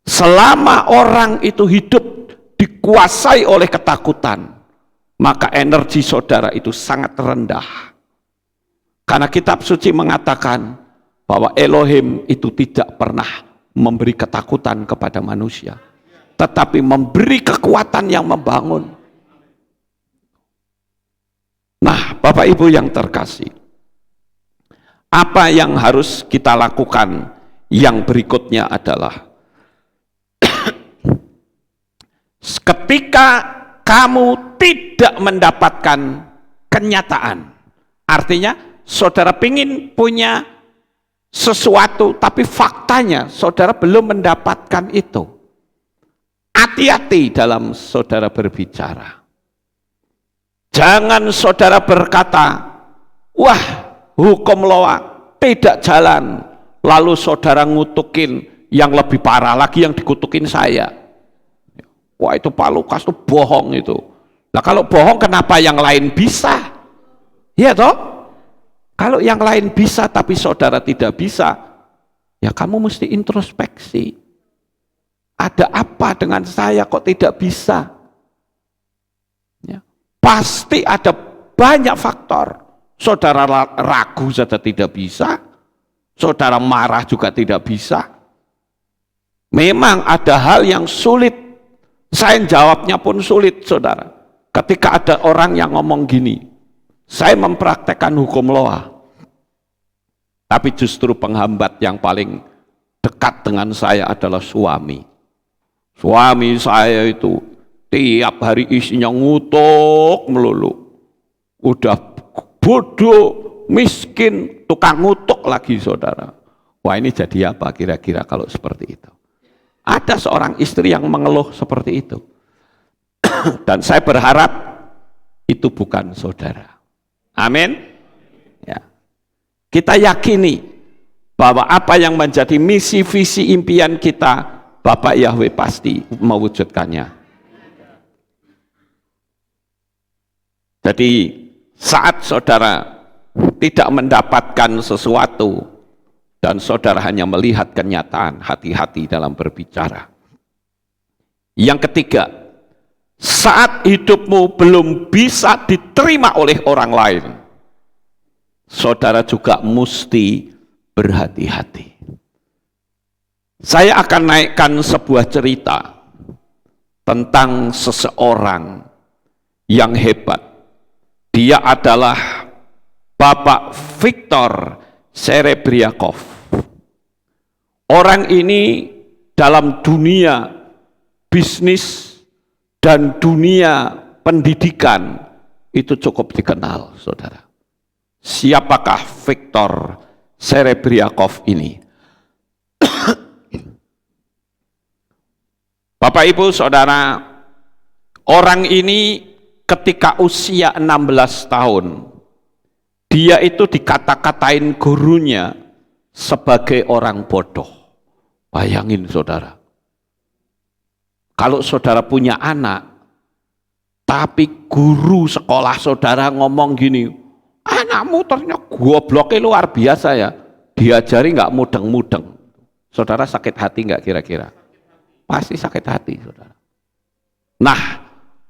Selama orang itu hidup dikuasai oleh ketakutan, maka energi saudara itu sangat rendah. Karena kitab suci mengatakan bahwa Elohim itu tidak pernah memberi ketakutan kepada manusia, tetapi memberi kekuatan yang membangun. Nah, Bapak Ibu yang terkasih, apa yang harus kita lakukan yang berikutnya adalah ketika kamu tidak mendapatkan kenyataan, artinya saudara ingin punya sesuatu tapi faktanya saudara belum mendapatkan itu. Hati-hati dalam saudara berbicara. Jangan saudara berkata, wah, hukum Loa tidak jalan, lalu saudara ngutukin yang lebih parah lagi yang dikutukin saya. Wah, itu Pak Lukas itu bohong itu. Nah, kalau bohong kenapa yang lain bisa? Iya toh? Kalau yang lain bisa tapi saudara tidak bisa, ya kamu mesti introspeksi. Ada apa dengan saya kok tidak bisa? Ya, pasti ada banyak faktor. Saudara ragu saja tidak bisa, saudara marah juga tidak bisa. Memang ada hal yang sulit. Saya jawabnya pun sulit, saudara. Ketika ada orang yang ngomong gini, saya mempraktekkan hukum Loa, tapi justru penghambat yang paling dekat dengan saya adalah suami. Suami saya itu tiap hari isinya ngutuk melulu. Udah bodoh, miskin, tukang ngutuk lagi, saudara. Wah, ini jadi apa kira-kira kalau seperti itu? Ada seorang istri yang mengeluh seperti itu. Dan saya berharap itu bukan saudara. Amin. Ya. Kita yakini bahwa apa yang menjadi misi, visi, impian kita, Bapak Yahweh pasti mewujudkannya. Jadi saat saudara tidak mendapatkan sesuatu, dan saudara hanya melihat kenyataan, hati-hati dalam berbicara. Yang ketiga, saat hidupmu belum bisa diterima oleh orang lain, saudara juga mesti berhati-hati. Saya akan naikkan sebuah cerita tentang seseorang yang hebat. Dia adalah Bapak Viktor Serebriakov. Orang ini dalam dunia bisnis dan dunia pendidikan itu cukup dikenal, saudara. Siapakah Viktor Serebriakov ini? Bapak Ibu Saudara, orang ini ketika usia 16 tahun, dia itu dikata-katain gurunya sebagai orang bodoh. Bayangin saudara, kalau saudara punya anak, tapi guru sekolah saudara ngomong gini, anakmu ternyata gobloknya luar biasa ya, diajari nggak mudeng-mudeng. Saudara sakit hati nggak kira-kira? Pasti sakit hati saudara. Nah,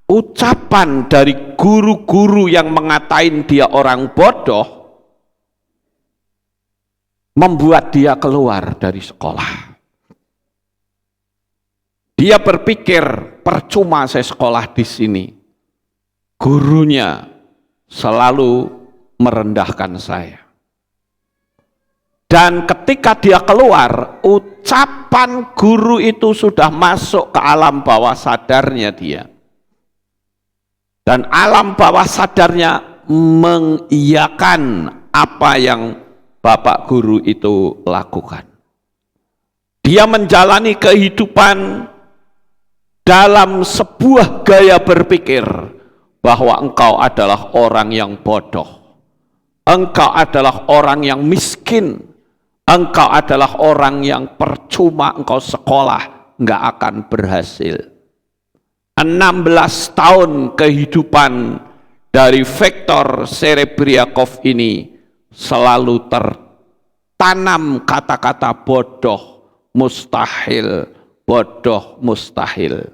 ucapan dari guru-guru yang mengatain dia orang bodoh membuat dia keluar dari sekolah. Dia berpikir, percuma saya sekolah di sini. Gurunya selalu merendahkan saya. Dan ketika dia keluar, ucapan guru itu sudah masuk ke alam bawah sadarnya dia. Dan alam bawah sadarnya mengiyakan apa yang Bapak guru itu lakukan. Dia menjalani kehidupan dalam sebuah gaya berpikir bahwa engkau adalah orang yang bodoh. engkau adalah orang yang miskin, engkau adalah orang yang percuma engkau sekolah, nggak akan berhasil. 16 tahun kehidupan dari Viktor Serebriakov ini selalu tertanam kata-kata bodoh, mustahil, bodoh, mustahil.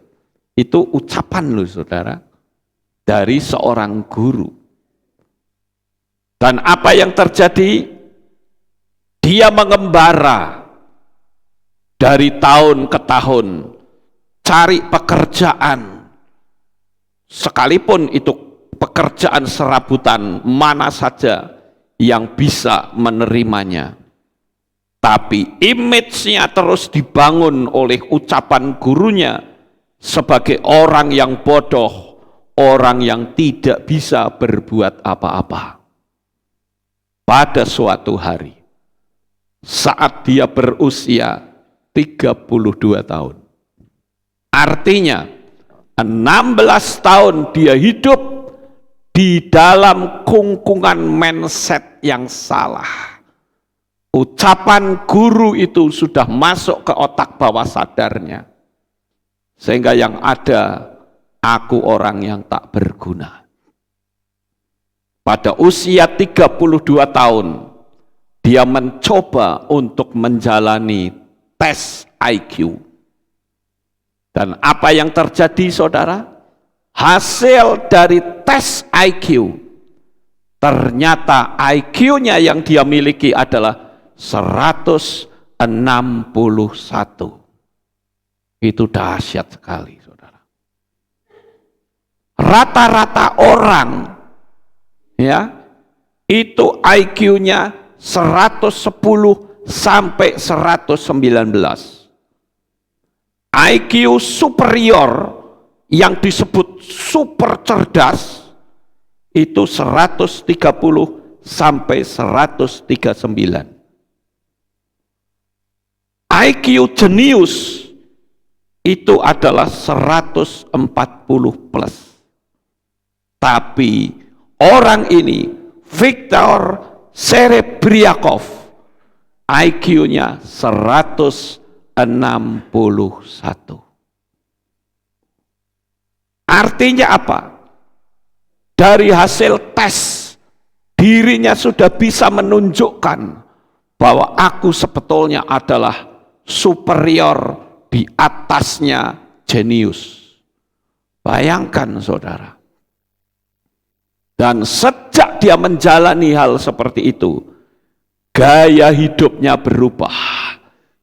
Itu ucapan loh saudara, dari seorang guru. Dan apa yang terjadi? Dia mengembara dari tahun ke tahun, cari pekerjaan. Sekalipun itu pekerjaan serabutan, mana saja yang bisa menerimanya. Tapi image-nya terus dibangun oleh ucapan gurunya sebagai orang yang bodoh, orang yang tidak bisa berbuat apa-apa. Pada suatu hari, saat dia berusia 32 tahun. Artinya, 16 tahun dia hidup di dalam kungkungan mindset yang salah. Ucapan guru itu sudah masuk ke otak bawah sadarnya. Sehingga yang ada, aku orang yang tak berguna. Pada usia 32 tahun, dia mencoba untuk menjalani tes IQ. Dan apa yang terjadi saudara? Hasil dari tes IQ, ternyata IQ-nya yang dia miliki adalah 161. Itu dahsyat sekali saudara. Rata-rata orang ya itu IQ-nya 110 sampai 119. IQ superior yang disebut super cerdas itu 130 sampai 139. IQ jenius itu adalah 140 plus. Tapi orang ini, Viktor Serebriakov, IQ-nya 161. Artinya apa? Dari hasil tes, dirinya sudah bisa menunjukkan bahwa aku sebetulnya adalah superior, di atasnya jenius. Bayangkan saudara. Dan sejak dia menjalani hal seperti itu, gaya hidupnya berubah.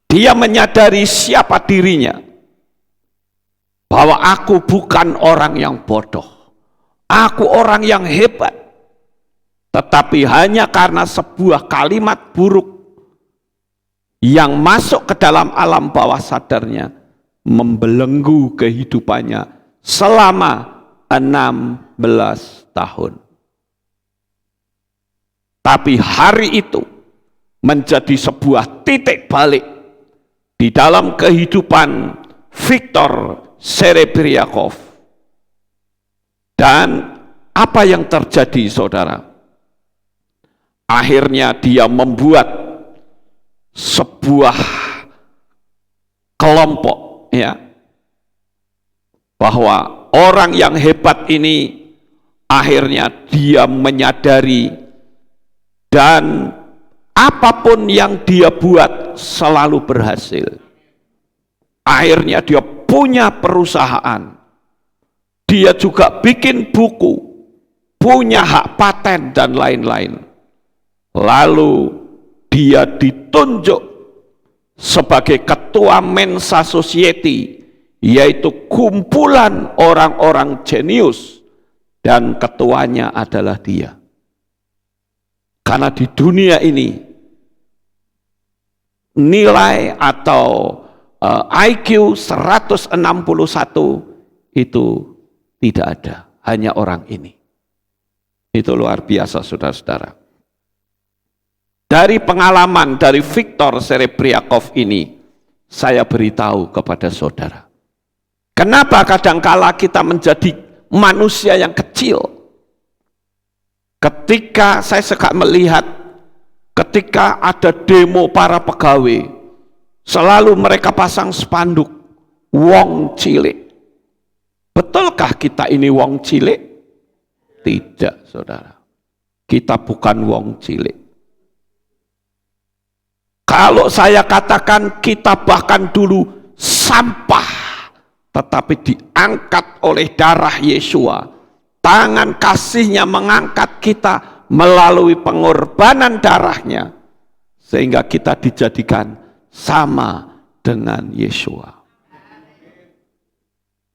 Dia menyadari siapa dirinya. Bahwa aku bukan orang yang bodoh. Aku orang yang hebat. Tetapi hanya karena sebuah kalimat buruk yang masuk ke dalam alam bawah sadarnya, membelenggu kehidupannya selama 16 tahun. Tapi hari itu menjadi sebuah titik balik di dalam kehidupan Viktor Serebriakov. Dan apa yang terjadi saudara? Akhirnya dia membuat sebuah kelompok ya, bahwa orang yang hebat ini akhirnya dia menyadari dan apapun yang dia buat selalu berhasil. Akhirnya dia punya perusahaan, dia juga bikin buku, punya hak paten dan lain-lain. Lalu dia ditunjuk sebagai ketua Mensa Society, yaitu kumpulan orang-orang jenius, dan ketuanya adalah dia. Karena di dunia ini nilai atau IQ 161 itu tidak ada, hanya orang ini. Itu luar biasa saudara-saudara. Dari pengalaman dari Viktor Serebriakov ini, saya beritahu kepada saudara. Kenapa kadangkala kita menjadi manusia yang kecil? Ketika saya suka melihat, ketika ada demo para pegawai, selalu mereka pasang spanduk, wong cilik. Betulkah kita ini wong cilik? Tidak, saudara. Kita bukan wong cilik. Kalau saya katakan kita bahkan dulu sampah, tetapi diangkat oleh darah Yesua. Tangan kasihnya mengangkat kita melalui pengorbanan darahnya, sehingga kita dijadikan sama dengan Yesua.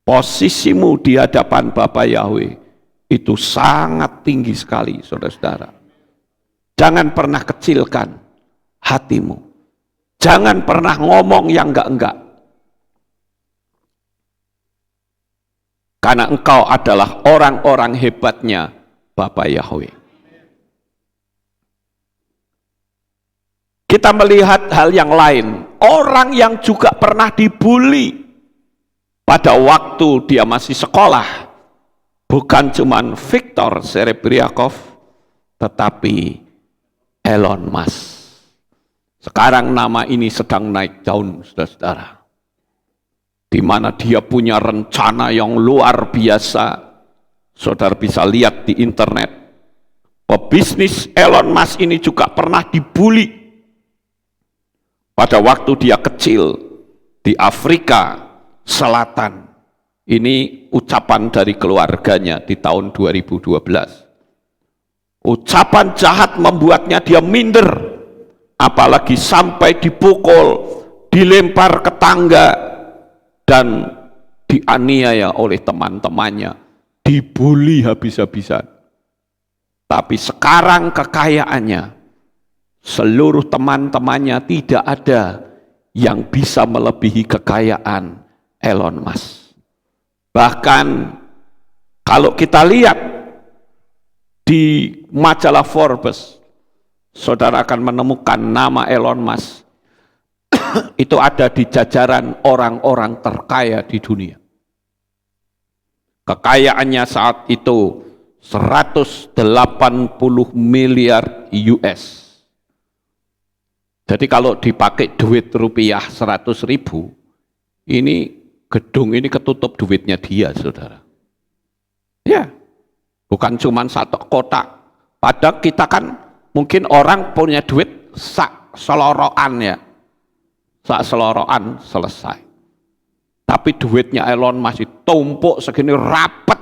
Posisimu di hadapan Bapa Yahweh itu sangat tinggi sekali, saudara-saudara. Jangan pernah kecilkan hatimu. Jangan pernah ngomong yang enggak-enggak. Karena engkau adalah orang-orang hebatnya Bapa Yahweh. Kita melihat hal yang lain. Orang yang juga pernah dibully pada waktu dia masih sekolah. Bukan cuman Viktor Serebriakov, tetapi Elon Musk. Sekarang nama ini sedang naik daun, saudara-saudara. Di mana dia punya rencana yang luar biasa. Saudara bisa lihat di internet. Pebisnis Elon Musk ini juga pernah dibully pada waktu dia kecil di Afrika Selatan. Ini ucapan dari keluarganya di tahun 2012. Ucapan jahat membuatnya dia minder, apalagi sampai dipukul, dilempar ke tangga, dan dianiaya oleh teman-temannya, dibully habis-habisan. Tapi sekarang kekayaannya, seluruh teman-temannya tidak ada yang bisa melebihi kekayaan Elon Musk. Bahkan kalau kita lihat di majalah Forbes, saudara akan menemukan nama Elon Musk itu ada di jajaran orang-orang terkaya di dunia. Kekayaannya saat itu 180 miliar US. Jadi kalau dipakai duit rupiah 100 ribu, ini gedung ini ketutup duitnya dia, saudara. Ya, bukan cuma satu kotak. Padahal kita kan mungkin orang punya duit sak seloroan ya. Sak seloroan selesai. Tapi duitnya Elon Musk itu tumpuk segini rapet.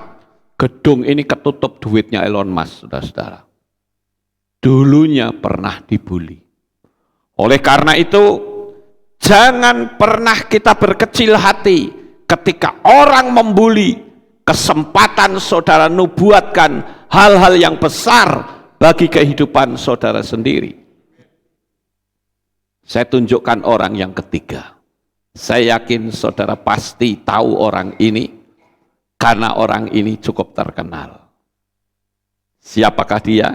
Gedung ini ketutup duitnya Elon Musk, saudara-saudara. Dulunya pernah dibully. Oleh karena itu, jangan pernah kita berkecil hati ketika orang membuli. Kesempatan saudara nubuatkan hal-hal yang besar bagi kehidupan saudara sendiri. Saya tunjukkan orang yang ketiga. Saya yakin saudara pasti tahu orang ini, karena orang ini cukup terkenal. Siapakah dia?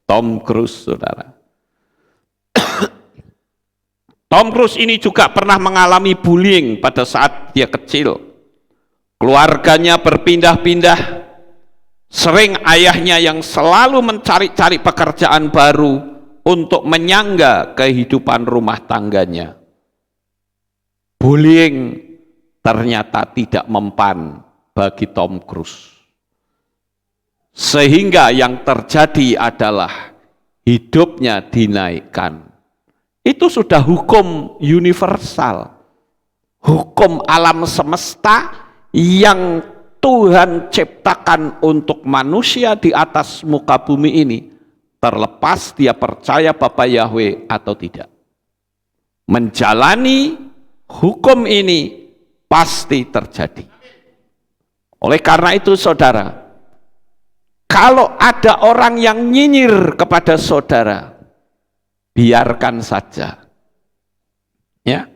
Tom Cruise, saudara. Tom Cruise ini juga pernah mengalami bullying pada saat dia kecil. Keluarganya berpindah-pindah. Sering ayahnya yang selalu mencari-cari pekerjaan baru untuk menyangga kehidupan rumah tangganya. Bullying ternyata tidak mempan bagi Tom Cruise. Sehingga yang terjadi adalah hidupnya dinaikkan. Itu sudah hukum universal. Hukum alam semesta yang Tuhan ciptakan untuk manusia di atas muka bumi ini. Terlepas dia percaya Bapa Yahweh atau tidak. Menjalani hukum ini pasti terjadi. Oleh karena itu saudara, kalau ada orang yang nyinyir kepada saudara, biarkan saja. Ya.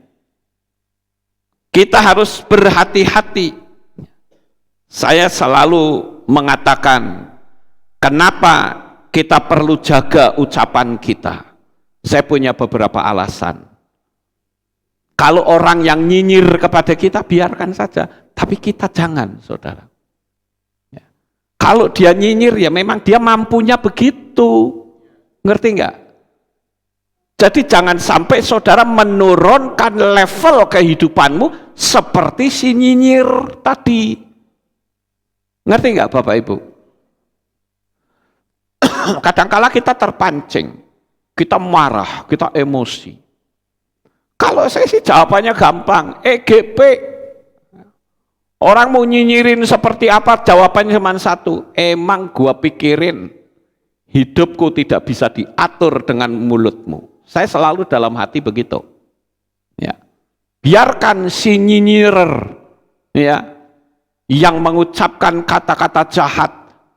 Kita harus berhati-hati. Saya selalu mengatakan, kenapa kita perlu jaga ucapan kita. Saya punya beberapa alasan. Kalau orang yang nyinyir kepada kita, biarkan saja. Tapi kita jangan, saudara. Ya. Kalau dia nyinyir ya memang dia mampunya begitu. Ngerti nggak? Jadi jangan sampai saudara menurunkan level kehidupanmu seperti si nyinyir tadi. Ngerti nggak Bapak Ibu? Kadangkala kita terpancing, kita marah, kita emosi. Kalau saya sih jawabannya gampang, EGP. Orang mau nyinyirin seperti apa, jawabannya cuma satu, emang gua pikirin hidupku tidak bisa diatur dengan mulutmu. Saya selalu dalam hati begitu. Ya. Biarkan si nyinyirer ya, yang mengucapkan kata-kata jahat,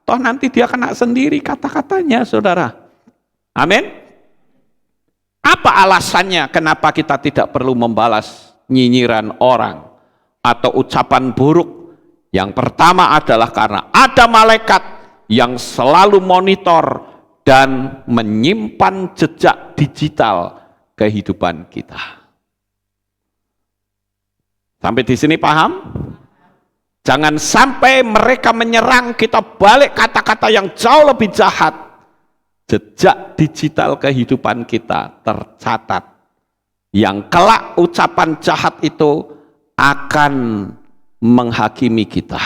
toh nanti dia kena sendiri kata-katanya, saudara. Amin. Apa alasannya kenapa kita tidak perlu membalas nyinyiran orang atau ucapan buruk? Yang pertama adalah karena ada malaikat yang selalu monitor dan menyimpan jejak digital kehidupan kita. Sampai di sini paham? Jangan sampai mereka menyerang, kita balik kata-kata yang jauh lebih jahat. Jejak digital kehidupan kita tercatat. Yang kelak ucapan jahat itu akan menghakimi kita.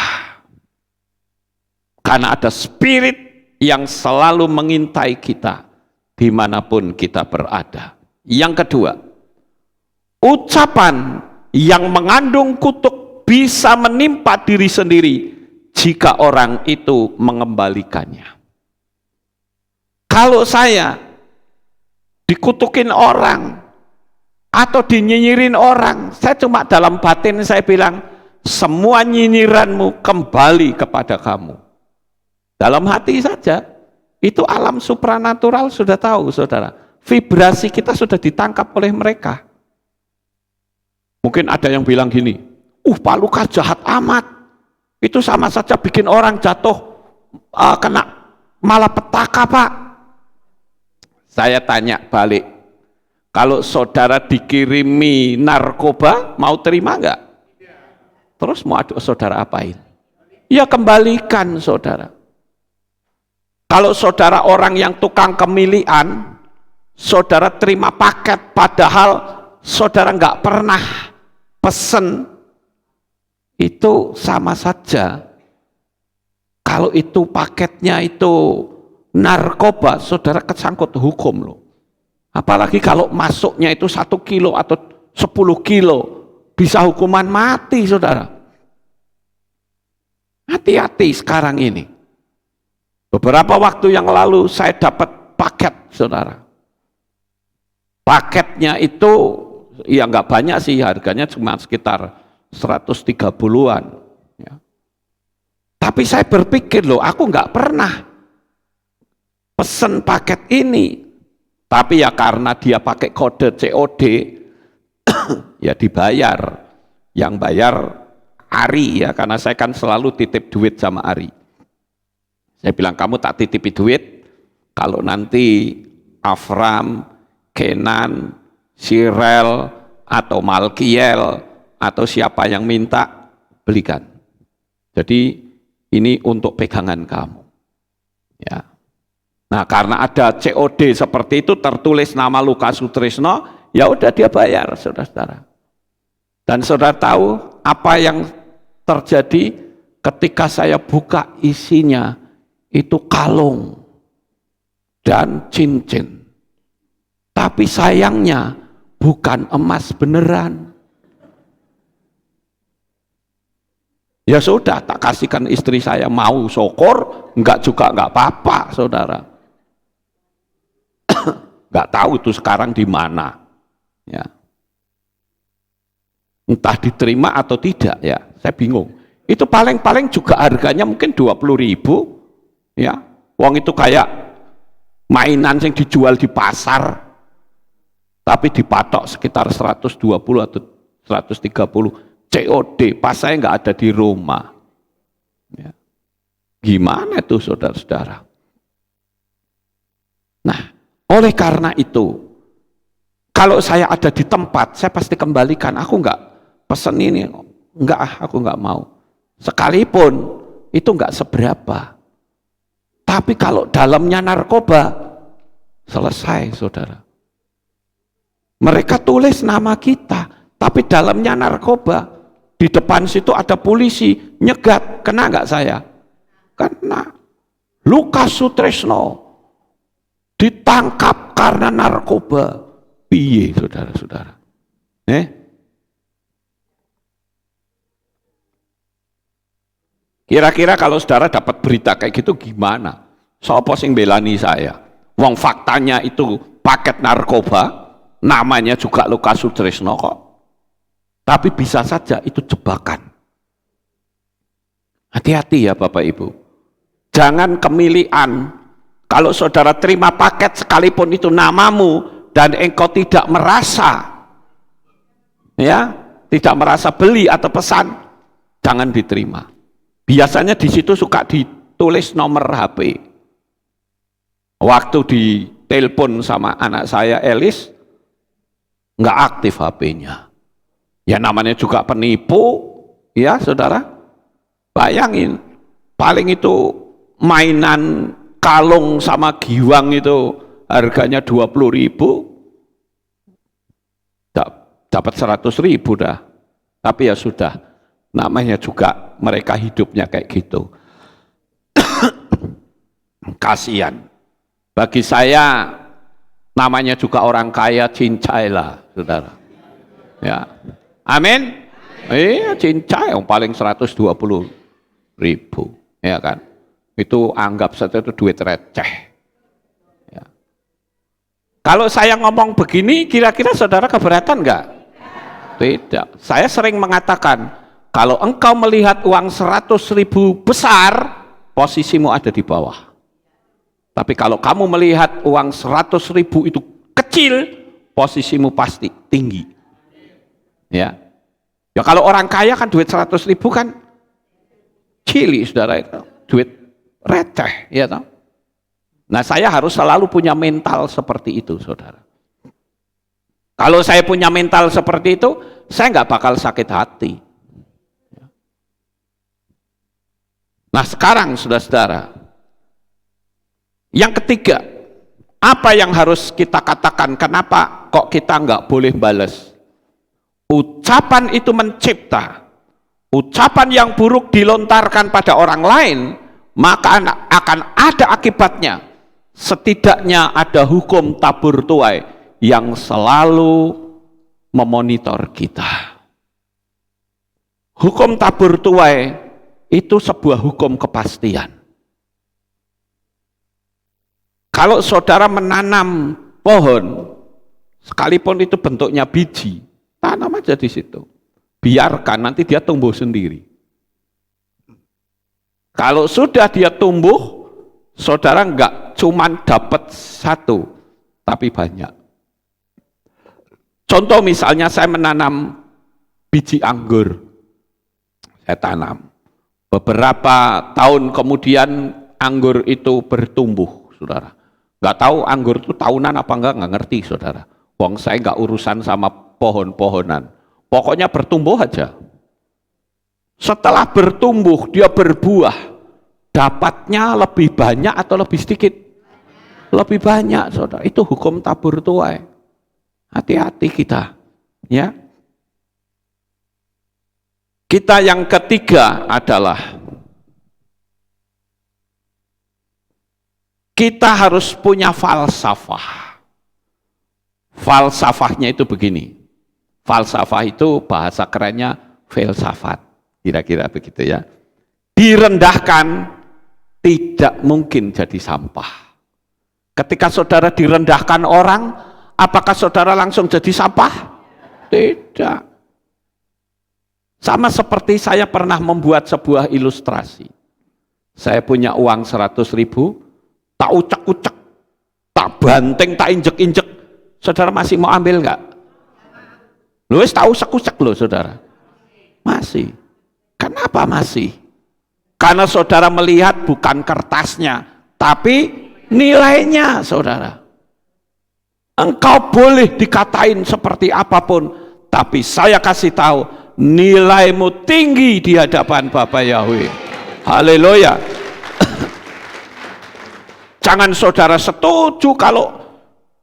Karena ada spirit yang selalu mengintai kita dimanapun kita berada. Yang kedua, ucapan yang mengandung kutuk bisa menimpa diri sendiri jika orang itu mengembalikannya. Kalau saya dikutukin orang atau dinyinyirin orang, saya cuma dalam batin saya bilang, semua nyinyiranmu kembali kepada kamu. Dalam hati saja, itu alam supranatural sudah tahu, saudara. Vibrasi kita sudah ditangkap oleh mereka. Mungkin ada yang bilang gini, Pak Lukas jahat amat. Itu sama saja bikin orang jatuh, kena malapetaka, Pak. Saya tanya balik, kalau saudara dikirimi narkoba, mau terima enggak? Terus mau saudara apain? Ya kembalikan, saudara. Kalau saudara orang yang tukang kemilian, saudara terima paket padahal saudara nggak pernah pesen, itu sama saja. Kalau itu paketnya itu narkoba, saudara kesangkut hukum loh. Apalagi kalau masuknya itu 1 kilo atau 10 kilo, bisa hukuman mati, saudara. Hati-hati sekarang ini. Beberapa waktu yang lalu saya dapat paket, saudara. Paketnya itu ya nggak banyak sih, harganya cuma sekitar 130-an. Ya. Tapi saya berpikir loh, aku nggak pernah pesen paket ini. Tapi ya karena dia pakai kode COD, ya dibayar. Yang bayar Ari ya, karena saya kan selalu titip duit sama Ari. Saya bilang, kamu tak titipi duit, kalau nanti Afram, Kenan, Sirel, atau Malkiel, atau siapa yang minta, belikan. Jadi ini untuk pegangan kamu. Ya. Nah karena ada COD seperti itu, tertulis nama Lukas Sutrisno, ya udah dia bayar, saudara-saudara. Dan saudara tahu apa yang terjadi ketika saya buka isinya, itu kalung dan cincin. Tapi sayangnya bukan emas beneran. Ya sudah, tak kasihkan istri saya, mau syukur, enggak juga enggak apa-apa, saudara. Enggak tahu itu sekarang di mana. Ya. Entah diterima atau tidak ya, saya bingung. Itu paling-paling juga harganya mungkin 20.000. Ya, uang itu kayak mainan yang dijual di pasar, tapi dipatok sekitar 120 atau 130 COD, pas saya nggak ada di rumah. Ya. Gimana tuh saudara-saudara? Nah, oleh karena itu, kalau saya ada di tempat, saya pasti kembalikan. Aku nggak pesen ini, aku nggak mau. Sekalipun itu nggak seberapa. Tapi kalau dalamnya narkoba, selesai saudara. Mereka tulis nama kita, tapi dalamnya narkoba. Di depan situ ada polisi, nyegat, kena nggak saya? Kena. Lukas Sutresno ditangkap karena narkoba. Piye saudara-saudara? Kira-kira kalau saudara dapat berita kayak gitu gimana? Sopo sing belani saya? Wong faktanya itu paket narkoba, namanya juga Lukas Sutresno kok. Tapi bisa saja itu jebakan. Hati-hati ya Bapak Ibu. Jangan kemilian. Kalau saudara terima paket sekalipun itu namamu dan engkau tidak merasa, ya, tidak merasa beli atau pesan, jangan diterima. Biasanya di situ suka ditulis nomor HP. Waktu ditelepon sama anak saya Elis, nggak aktif HP-nya. Ya namanya juga penipu, ya saudara. Bayangin, paling itu mainan kalung sama giwang itu harganya 20.000, dapat 100.000 dah. Tapi ya sudah, namanya juga mereka hidupnya kayak gitu. Kasihan. Bagi saya namanya juga orang kaya, cincai lah, saudara. Ya, amin. Iya, cincai yang paling 120.000, ya kan? Itu anggap saja itu duit receh. Ya. Kalau saya ngomong begini, kira-kira saudara keberatan enggak? Tidak. Saya sering mengatakan, kalau engkau melihat uang 100.000 besar, posisimu ada di bawah. Tapi kalau kamu melihat uang 100.000 itu kecil, posisimu pasti tinggi. Ya. Ya kalau orang kaya kan duit 100.000 kan cili, saudara, itu duit receh, ya toh. Nah, saya harus selalu punya mental seperti itu, saudara. Kalau saya punya mental seperti itu, saya nggak bakal sakit hati. Nah, sekarang, saudara-saudara, yang ketiga, apa yang harus kita katakan? Kenapa kok kita nggak boleh balas? Ucapan itu mencipta. Ucapan yang buruk dilontarkan pada orang lain, maka akan ada akibatnya. Setidaknya ada hukum tabur tuai yang selalu memonitor kita. Hukum tabur tuai itu sebuah hukum kepastian. Kalau saudara menanam pohon, sekalipun itu bentuknya biji, tanam aja di situ. Biarkan nanti dia tumbuh sendiri. Kalau sudah dia tumbuh, saudara enggak cuman dapat satu, tapi banyak. Contoh misalnya saya menanam biji anggur. Saya tanam. Beberapa tahun kemudian anggur itu bertumbuh, saudara. Enggak tahu anggur itu tahunan apa enggak ngerti, saudara. Wong saya enggak urusan sama pohon-pohonan. Pokoknya bertumbuh aja. Setelah bertumbuh, dia berbuah. Dapatnya lebih banyak atau lebih sedikit? Lebih banyak, saudara. Itu hukum tabur tuai. Hati-hati kita. Ya. Kita yang ketiga adalah kita harus punya falsafah. Falsafahnya itu begini. Falsafah itu bahasa kerennya filsafat. Kira-kira begitu ya. Direndahkan tidak mungkin jadi sampah. Ketika saudara direndahkan orang, apakah saudara langsung jadi sampah? Tidak. Sama seperti saya pernah membuat sebuah ilustrasi. Saya punya uang 100.000, tak ucek-ucek, tak banting, tak injek-injek. Saudara masih mau ambil enggak? Lu tak ucek-ucek loh, saudara. Masih. Kenapa masih? Karena saudara melihat bukan kertasnya, tapi nilainya, saudara. Engkau boleh dikatain seperti apapun, tapi saya kasih tahu, nilaimu tinggi di hadapan Bapa Yahweh. Haleluya. Jangan saudara setuju kalau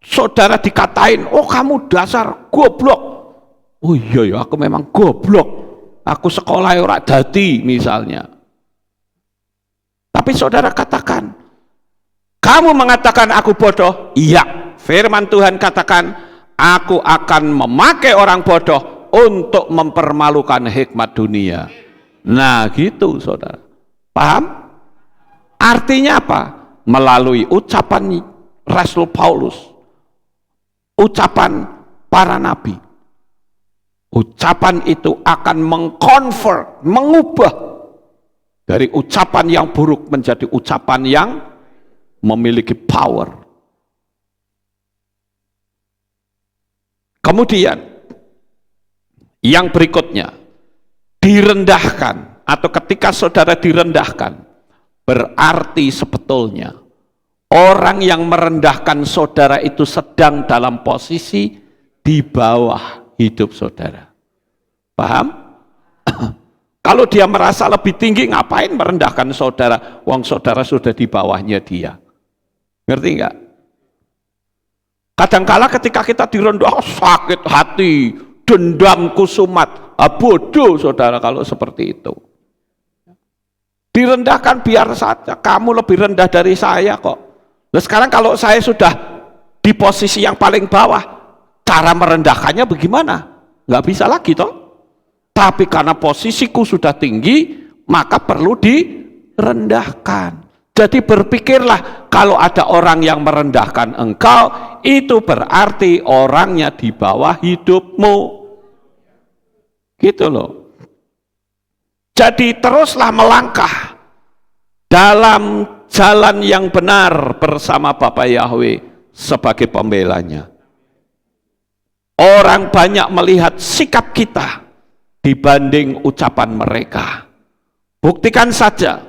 saudara dikatain, oh kamu dasar goblok. Oh iya ya, aku memang goblok. Aku sekolah ora dadi misalnya. Tapi saudara katakan, kamu mengatakan aku bodoh? Iya. Firman Tuhan katakan, aku akan memakai orang bodoh untuk mempermalukan hikmat dunia. Nah gitu saudara. Paham? Artinya apa? Melalui ucapan Rasul Paulus, ucapan para nabi, ucapan itu akan mengkonvert, mengubah dari ucapan yang buruk menjadi ucapan yang memiliki power. Kemudian yang berikutnya, direndahkan, atau ketika saudara direndahkan, berarti sebetulnya orang yang merendahkan saudara itu sedang dalam posisi di bawah hidup saudara. Paham? Kalau dia merasa lebih tinggi, ngapain merendahkan saudara? Wong saudara sudah di bawahnya dia. Ngerti enggak? Kadangkala ketika kita direndah, sakit hati, dendam kusumat, bodoh saudara kalau seperti itu. Direndahkan biar saja, kamu lebih rendah dari saya kok. Nah sekarang kalau saya sudah di posisi yang paling bawah, cara merendahkannya bagaimana? Nggak bisa lagi toh. Tapi karena posisiku sudah tinggi, maka perlu direndahkan. Jadi berpikirlah, kalau ada orang yang merendahkan engkau, itu berarti orangnya di bawah hidupmu. Gitu loh. Jadi teruslah melangkah dalam jalan yang benar bersama Bapa Yahweh sebagai pembelanya. Orang banyak melihat sikap kita dibanding ucapan mereka. Buktikan saja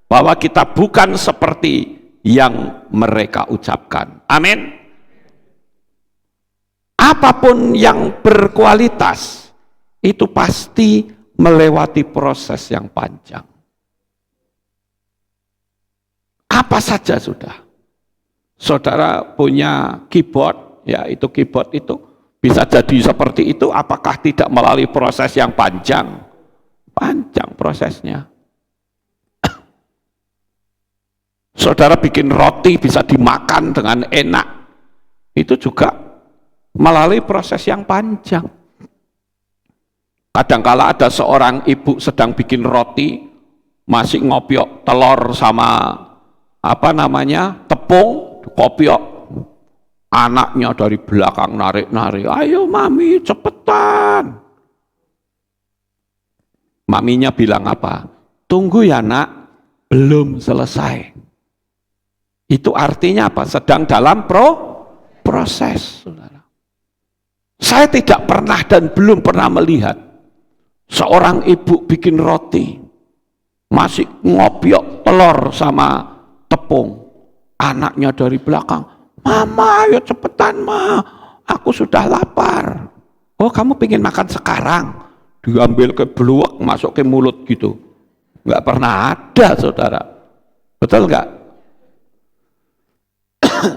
bahwa kita bukan seperti yang mereka ucapkan. Amin. Apapun yang berkualitas itu pasti melewati proses yang panjang. Apa saja sudah. Saudara punya keyboard, ya itu keyboard itu bisa jadi seperti itu, apakah tidak melalui proses yang panjang? Panjang prosesnya. Saudara bikin roti bisa dimakan dengan enak, itu juga melalui proses yang panjang. Kadangkala ada seorang ibu sedang bikin roti, masih ngopiok telur sama tepung, kopiok. Anaknya dari belakang narik-narik, ayo mami cepetan. Maminya bilang apa? Tunggu ya nak, belum selesai. Itu artinya apa? Sedang dalam proses. Saudara. Saya tidak pernah dan belum pernah melihat seorang ibu bikin roti, masih ngopiok telur sama tepung. Anaknya dari belakang, mama ayo cepetan ma, aku sudah lapar. Oh kamu pengen makan sekarang? Diambil ke beluak, masuk ke mulut gitu. Nggak pernah ada saudara. Betul nggak?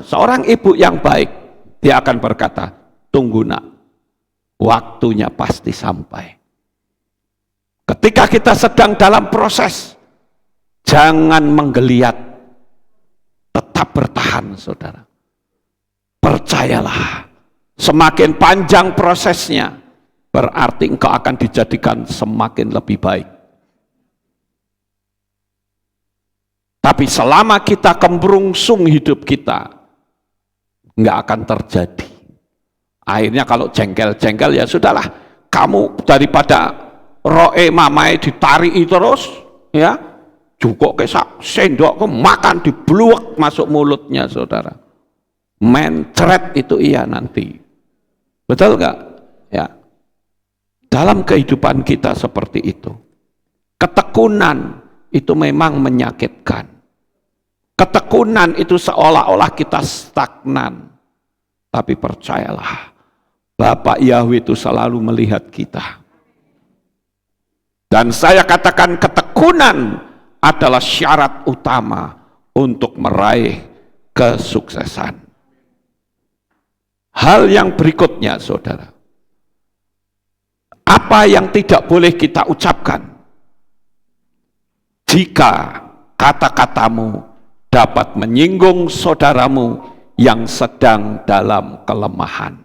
Seorang ibu yang baik, dia akan berkata, tunggu nak, waktunya pasti sampai. Ketika kita sedang dalam proses, jangan menggeliat, tetap bertahan saudara. Percayalah, semakin panjang prosesnya, berarti engkau akan dijadikan semakin lebih baik. Tapi selama kita kembrungsung hidup kita, nggak akan terjadi. Akhirnya kalau jengkel-jengkel ya sudahlah, kamu daripada roe mamai ditarik terus, ya cukup kesak sendok ke makan dibluwek masuk mulutnya saudara. Mencret itu iya nanti. Betul nggak? Ya. Dalam kehidupan kita seperti itu. Ketekunan itu memang menyakitkan. Ketekunan itu seolah-olah kita stagnan. Tapi percayalah, Bapak Yahweh itu selalu melihat kita. Dan saya katakan ketekunan adalah syarat utama untuk meraih kesuksesan. Hal yang berikutnya, saudara, apa yang tidak boleh kita ucapkan jika kata-katamu dapat menyinggung saudaramu yang sedang dalam kelemahan.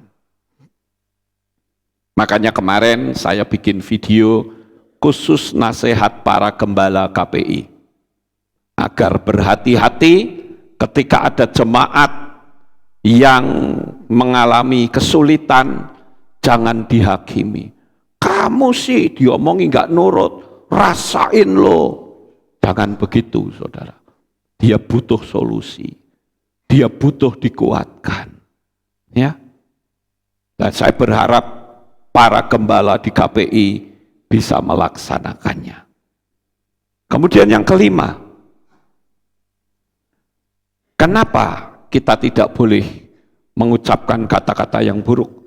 Makanya kemarin saya bikin video khusus nasihat para gembala KPI agar berhati-hati ketika ada jemaat yang mengalami kesulitan, jangan dihakimi. Kamu sih diomongi nggak nurut, rasain lo. Jangan begitu, saudara. Dia butuh solusi, dia butuh dikuatkan. Ya, dan saya berharap para gembala di KPI bisa melaksanakannya. Kemudian yang kelima, kenapa kita tidak boleh mengucapkan kata-kata yang buruk?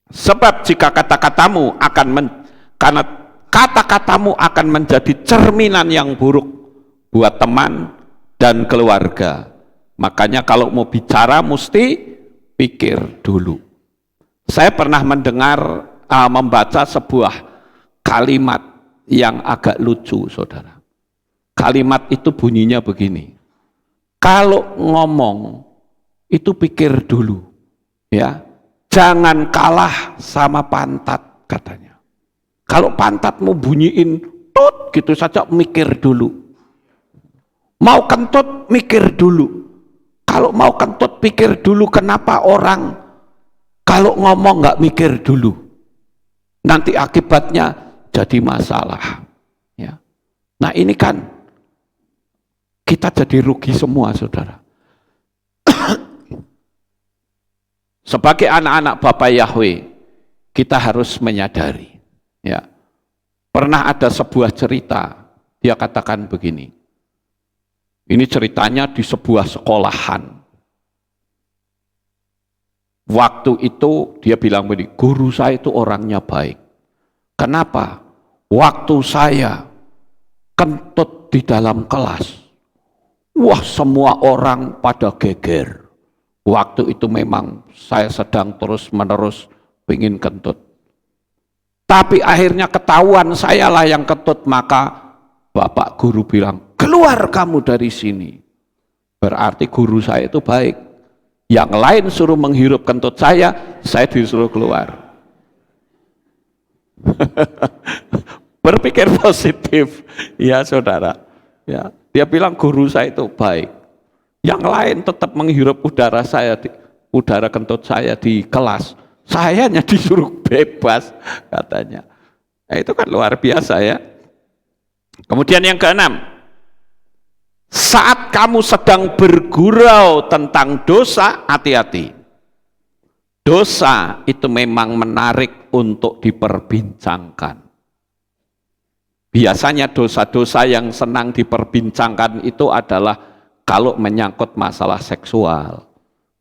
Sebab jika kata-katamu karena kata-katamu akan menjadi cerminan yang buruk buat teman dan keluarga. Makanya kalau mau bicara mesti pikir dulu. Saya pernah membaca sebuah kalimat yang agak lucu, saudara. Kalimat itu bunyinya begini. Kalau ngomong itu pikir dulu, ya. Jangan kalah sama pantat, katanya. Kalau pantatmu bunyiin tut gitu saja, mikir dulu. Mau kentut, mikir dulu. Kalau mau kentut, pikir dulu. Kenapa orang kalau ngomong nggak mikir dulu? Nanti akibatnya jadi masalah. Ya. Nah ini kan kita jadi rugi semua, saudara. Sebagai anak-anak Bapak Yahweh, kita harus menyadari. Ya. Pernah ada sebuah cerita, dia katakan begini. Ini ceritanya di sebuah sekolahan. Waktu itu dia bilang begini, guru saya itu orangnya baik. Kenapa? Waktu saya kentut di dalam kelas, wah semua orang pada geger. Waktu itu memang saya sedang terus-menerus ingin kentut. Tapi akhirnya ketahuan sayalah yang kentut, maka Bapak guru bilang, keluar kamu dari sini. Berarti guru saya itu baik. Yang lain suruh menghirup kentut saya disuruh keluar. Berpikir positif, ya saudara. Ya, dia bilang guru saya itu baik. Yang lain tetap menghirup udara kentut saya di kelas. Sayanya disuruh bebas, katanya. Nah, itu kan luar biasa ya. Kemudian yang keenam, saat kamu sedang bergurau tentang dosa, hati-hati. Dosa itu memang menarik untuk diperbincangkan. Biasanya dosa-dosa yang senang diperbincangkan itu adalah kalau menyangkut masalah seksual,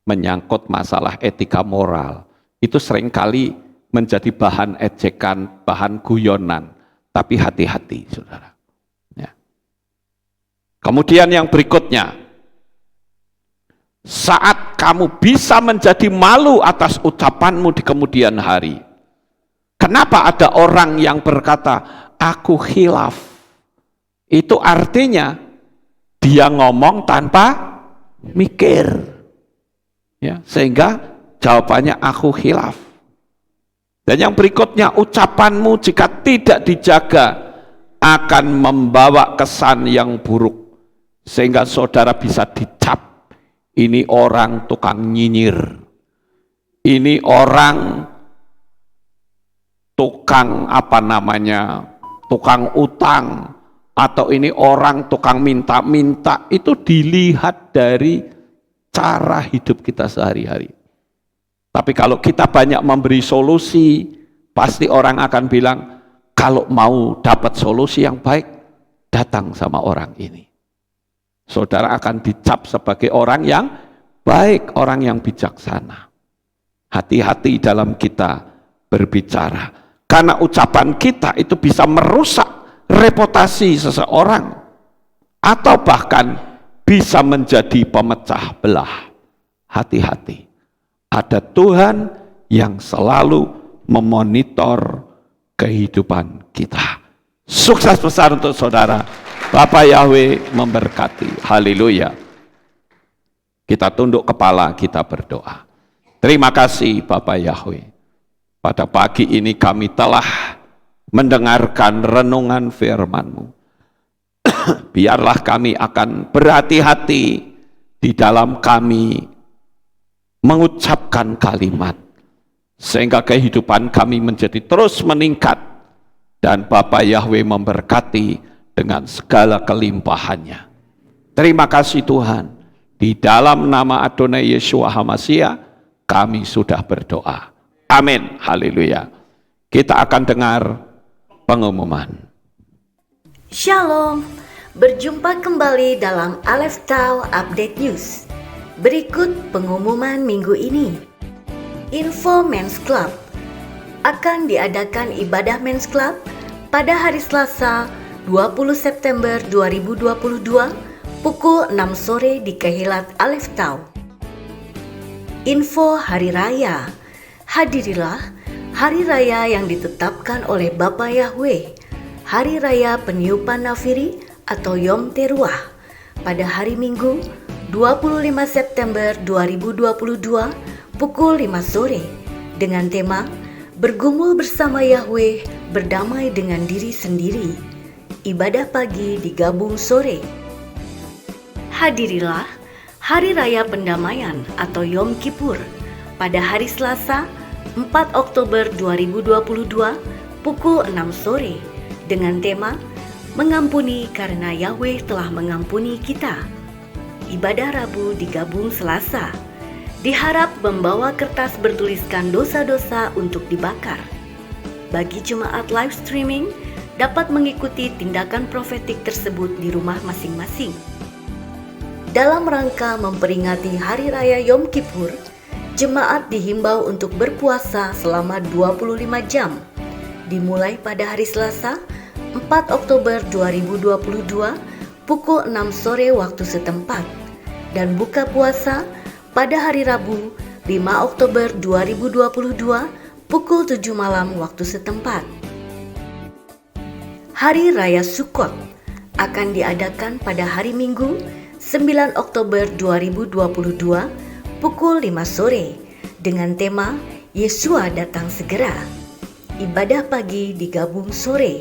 menyangkut masalah etika moral, itu seringkali menjadi bahan ejekan, bahan guyonan. Tapi hati-hati, saudara. Ya. Kemudian yang berikutnya, saat kamu bisa menjadi malu atas ucapanmu di kemudian hari. Kenapa ada orang yang berkata, aku khilaf? Itu artinya dia ngomong tanpa mikir, ya, sehingga jawabannya aku khilaf. Dan yang berikutnya, ucapanmu jika tidak dijaga akan membawa kesan yang buruk, sehingga saudara bisa dicap, ini orang tukang nyinyir, ini orang tukang tukang utang, atau ini orang tukang minta-minta. Itu dilihat dari cara hidup kita sehari-hari. Tapi kalau kita banyak memberi solusi, pasti orang akan bilang, kalau mau dapat solusi yang baik, datang sama orang ini. Saudara akan dicap sebagai orang yang baik, orang yang bijaksana. Hati-hati dalam kita berbicara, karena ucapan kita itu bisa merusak reputasi seseorang, atau bahkan bisa menjadi pemecah belah. Hati-hati, ada Tuhan yang selalu memonitor kehidupan kita. Sukses besar untuk saudara. Bapak Yahweh memberkati. Haleluya. Kita tunduk kepala, kita berdoa. Terima kasih Bapak Yahweh. Pada pagi ini kami telah mendengarkan renungan firman-Mu. Biarlah kami akan berhati-hati di dalam kami mengucapkan kalimat, sehingga kehidupan kami menjadi terus meningkat, dan Bapak Yahweh memberkati dengan segala kelimpahannya. Terima kasih Tuhan, di dalam nama Adonai Yeshua HaMashiach kami sudah berdoa. Amin. Haleluya. Kita akan dengar pengumuman. Shalom, berjumpa kembali dalam Aleph Tau Update News. Berikut pengumuman minggu ini. Info Men's Club. Akan diadakan ibadah Men's Club pada hari Selasa 20 September 2022 pukul 6 sore di Kehilat Aleph Tau. Info Hari Raya. Hadirilah hari raya yang ditetapkan oleh Bapa Yahweh, Hari Raya Peniupan Nafiri atau Yom Teruah, pada hari Minggu 25 September 2022 pukul 5 sore dengan tema Bergumul bersama Yahweh, berdamai dengan diri sendiri. Ibadah pagi digabung sore. Hadirilah Hari Raya Pendamaian atau Yom Kippur pada hari Selasa 4 Oktober 2022 pukul 6 sore dengan tema Mengampuni karena Yahweh telah mengampuni kita. Ibadah Rabu digabung Selasa. Diharap membawa kertas bertuliskan dosa-dosa untuk dibakar. Bagi jemaat live streaming, dapat mengikuti tindakan profetik tersebut di rumah masing-masing. Dalam rangka memperingati Hari Raya Yom Kippur, jemaat dihimbau untuk berpuasa selama 25 jam, dimulai pada hari Selasa 4 Oktober 2022 pukul 6 sore waktu setempat, dan buka puasa pada hari Rabu 5 Oktober 2022 pukul 7 malam waktu setempat. Hari Raya Sukkot akan diadakan pada hari Minggu 9 Oktober 2022 pukul 5 sore dengan tema Yesua datang segera. Ibadah pagi digabung sore.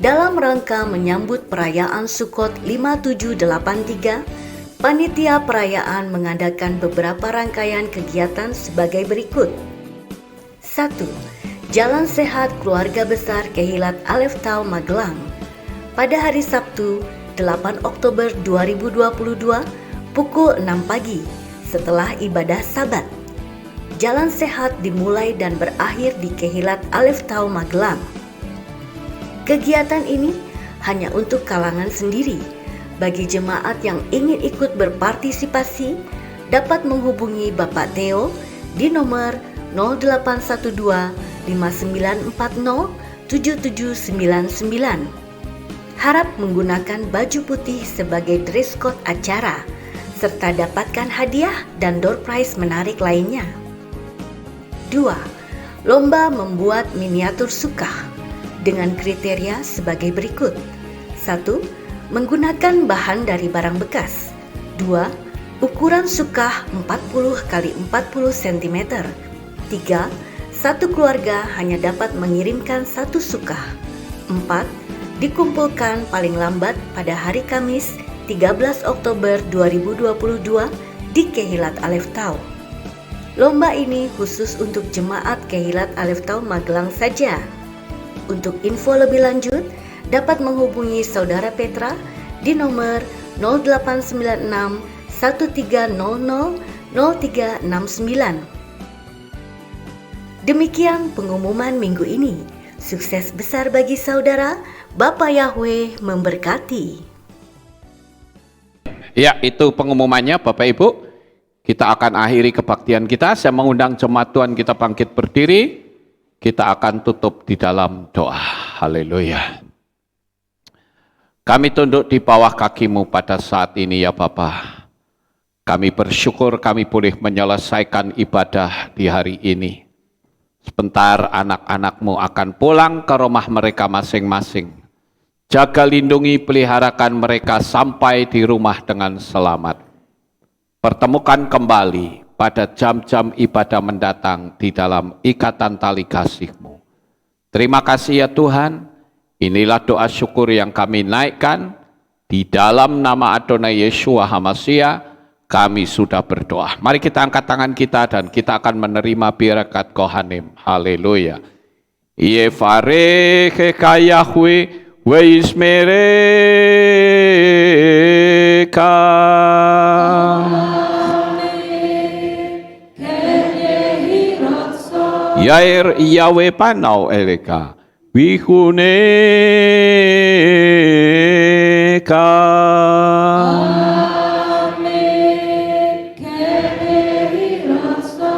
Dalam rangka menyambut perayaan Sukkot 5783, panitia perayaan mengadakan beberapa rangkaian kegiatan sebagai berikut. 1. Jalan Sehat Keluarga Besar Kehilat Aleph Tau Magelang pada hari Sabtu 8 Oktober 2022 pukul 6 pagi setelah ibadah Sabat. Jalan sehat dimulai dan berakhir di Kehilat Aleph Tau Magelang. Kegiatan ini hanya untuk kalangan sendiri. Bagi jemaat yang ingin ikut berpartisipasi, dapat menghubungi Bapak Theo di nomor 0812 5940 7799. Harap menggunakan baju putih sebagai dress code acara, serta dapatkan hadiah dan door prize menarik lainnya. 2. Lomba membuat miniatur sukah dengan kriteria sebagai berikut. 1. Menggunakan bahan dari barang bekas. 2. Ukuran sukah 40 x 40 cm. 3. Satu keluarga hanya dapat mengirimkan satu sukah. 4. Dikumpulkan paling lambat pada hari Kamis 13 Oktober 2022 di Kehilat Aleph Tau. Lomba ini khusus untuk jemaat Kehilat Aleph Tau Magelang saja. Untuk info lebih lanjut, dapat menghubungi Saudara Petra di nomor 0896 1300 0369. Demikian pengumuman minggu ini. Sukses besar bagi saudara. Bapak Yahweh memberkati. Ya, itu pengumumannya Bapak Ibu. Kita akan akhiri kebaktian kita. Saya mengundang jemaat Tuhan kita bangkit berdiri. Kita akan tutup di dalam doa. Haleluya. Kami tunduk di bawah kaki-Mu pada saat ini ya Bapa. Kami bersyukur kami boleh menyelesaikan ibadah di hari ini. Sebentar anak-anak-Mu akan pulang ke rumah mereka masing-masing. Jaga lindungi peliharakan mereka sampai di rumah dengan selamat. Pertemukan kembali pada jam-jam ibadah mendatang di dalam ikatan tali kasih-Mu. Terima kasih ya Tuhan, inilah doa syukur yang kami naikkan, di dalam nama Adonai Yeshua HaMashiach, kami sudah berdoa. Mari kita angkat tangan kita dan kita akan menerima berkat Kohanim. Haleluya. Yevarech Yahweh Weismereka. Yair Yahweh panau eleka wihuneka.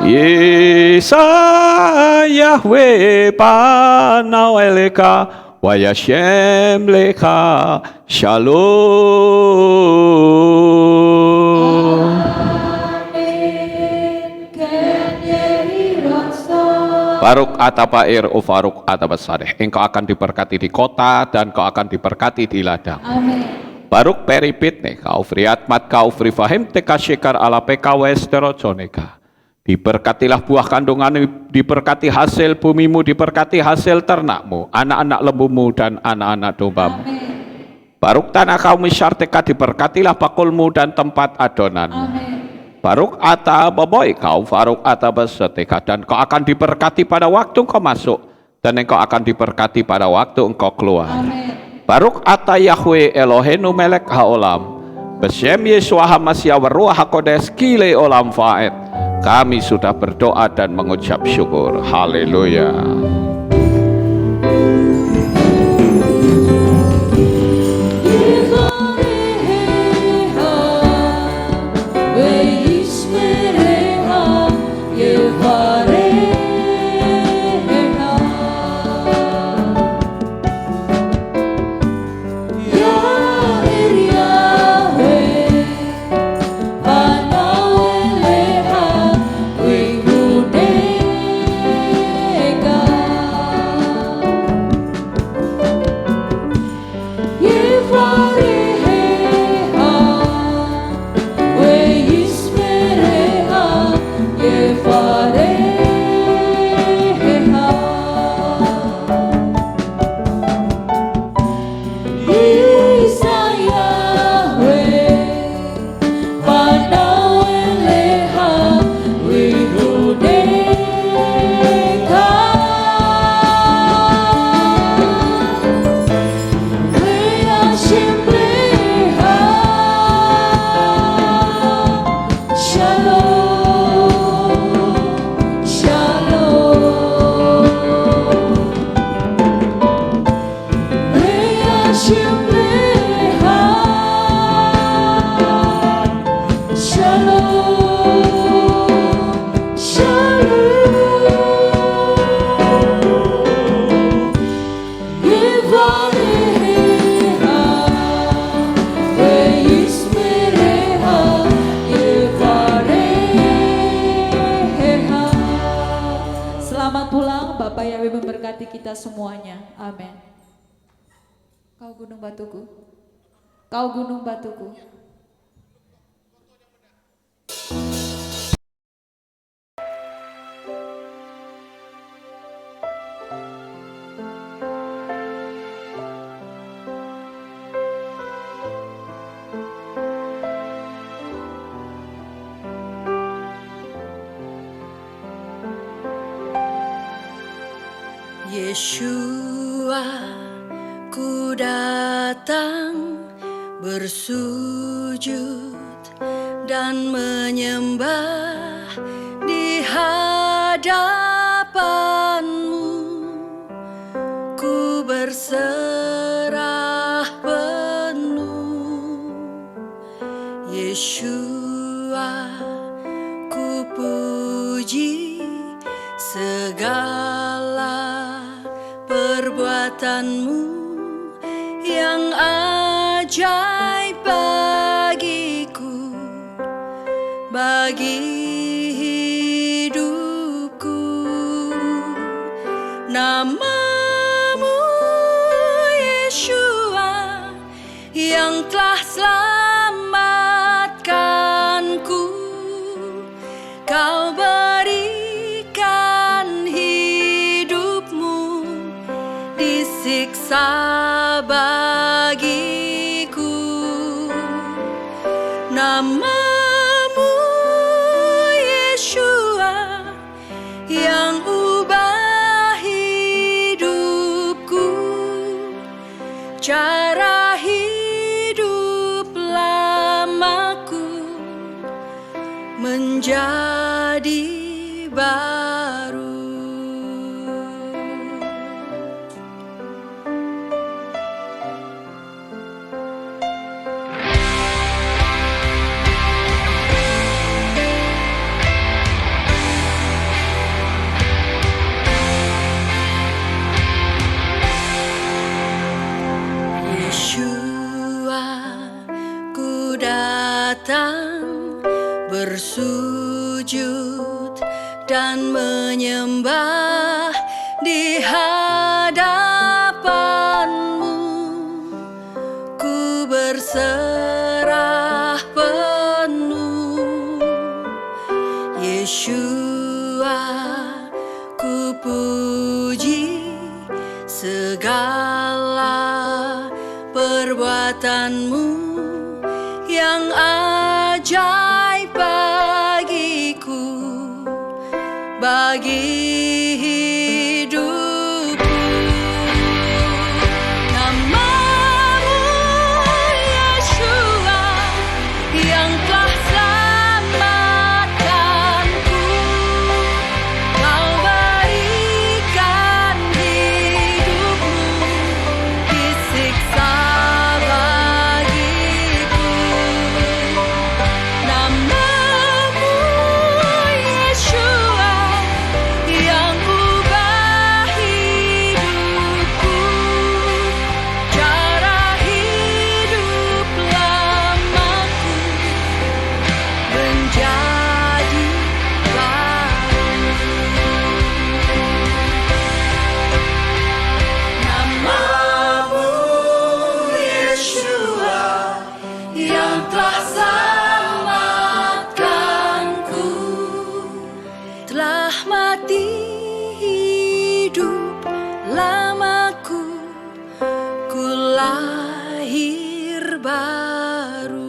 Yesa Yahweh panau eleka wayashem leka shalom. Baruk atapair ufaruk atabasareh. Engkau akan diberkati di kota dan kau akan diberkati di ladang. Amin. Baruk peripit nih kau friatmat kau frifahim teka syekar ala pkw steroconeka. Diberkatilah buah kandunganmu, diberkati hasil bumimu, diberkati hasil ternakmu, anak-anak lembumu dan anak-anak dombamu. Amin. Baruk tanah kau misyarteka, diberkatilah bakulmu dan tempat adonanmu. Amin. Baruk ata baboy kau faruk ata baseteka, dan kau akan diberkati pada waktu engkau masuk dan engkau akan diberkati pada waktu engkau keluar. Amin. Baruk ata Yahweh Eloheinu melek haolam besem Yeshua HaMashiach waruah hakodes kile olam faed. Kami sudah berdoa dan mengucap syukur. Haleluya. Kau gunung batuku. Yeshua, ku datang bersujud dan menyembah di hadapan-Mu. Ku berserah penuh. Yeshua, ku puji segala perbuatan-Mu yang ajaib bagiku, bagi hidupku. Namamu Yeshua yang telah selamatkanku. Kau berikan hidupmu, disiksa bagiku. Namamu Yeshua yang ubah hidupku, cara hidup lamaku menjadi baru. Yeshua, ku datang bersujud dan menyembah di hadapanmu. Ku berserah penuh. Yeshua, ku puji segala perbuatanmu yang ajaib bagiku, bagi hidupku. Namamu Yeshua yang telah selamatkanku. Kau berikan hidupmu, disiksa bagiku. Namamu Yeshua yang ubah hidupku, cara hidup lamaku menjadi baru. Namamu Yeshua yang telah selamatkanku, telah mati hidup lamaku, ku lahir baru.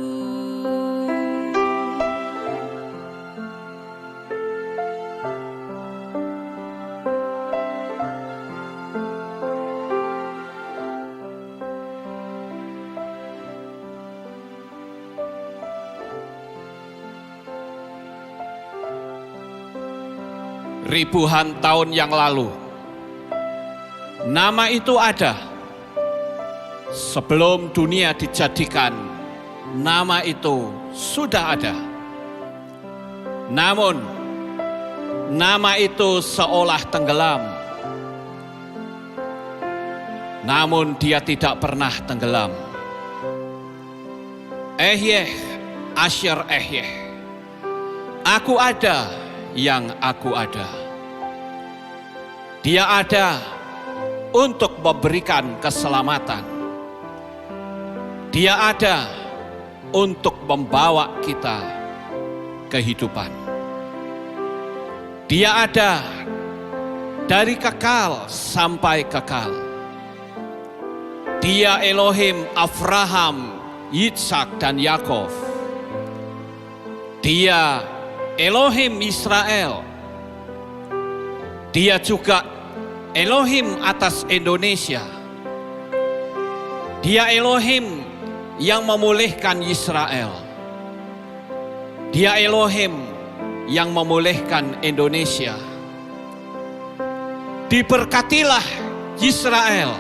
Ribuan tahun yang lalu, nama itu ada. Sebelum dunia dijadikan, nama itu sudah ada. Namun, nama itu seolah tenggelam. Namun dia tidak pernah tenggelam. Ehyeh, Asher Ehyeh. Aku ada yang aku ada. Dia ada untuk memberikan keselamatan. Dia ada untuk membawa kita kehidupan. Dia ada dari kekal sampai kekal. Dia Elohim Abraham, Yitzhak dan Yakov. Dia Elohim Israel. Dia juga Elohim atas Indonesia. Dia Elohim yang memulihkan Israel. Dia Elohim yang memulihkan Indonesia. Diberkatilah Israel.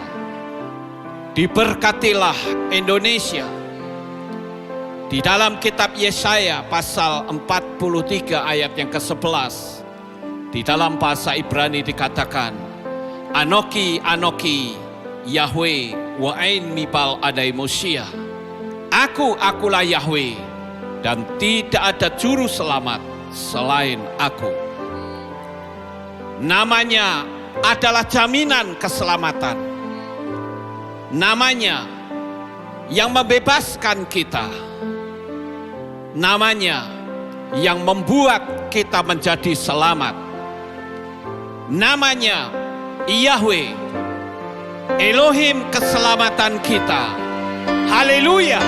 Diberkatilah Indonesia. Di dalam kitab Yesaya pasal 43 ayat yang ke-11, di dalam bahasa Ibrani dikatakan, Anoki Anoki Yahweh wa'ain mipal adai Mosia. Akulah Yahweh, dan tidak ada juru selamat selain aku. Namanya adalah jaminan keselamatan. Namanya yang membebaskan kita. Namanya yang membuat kita menjadi selamat. Namanya Yahweh, Elohim keselamatan kita. Haleluya.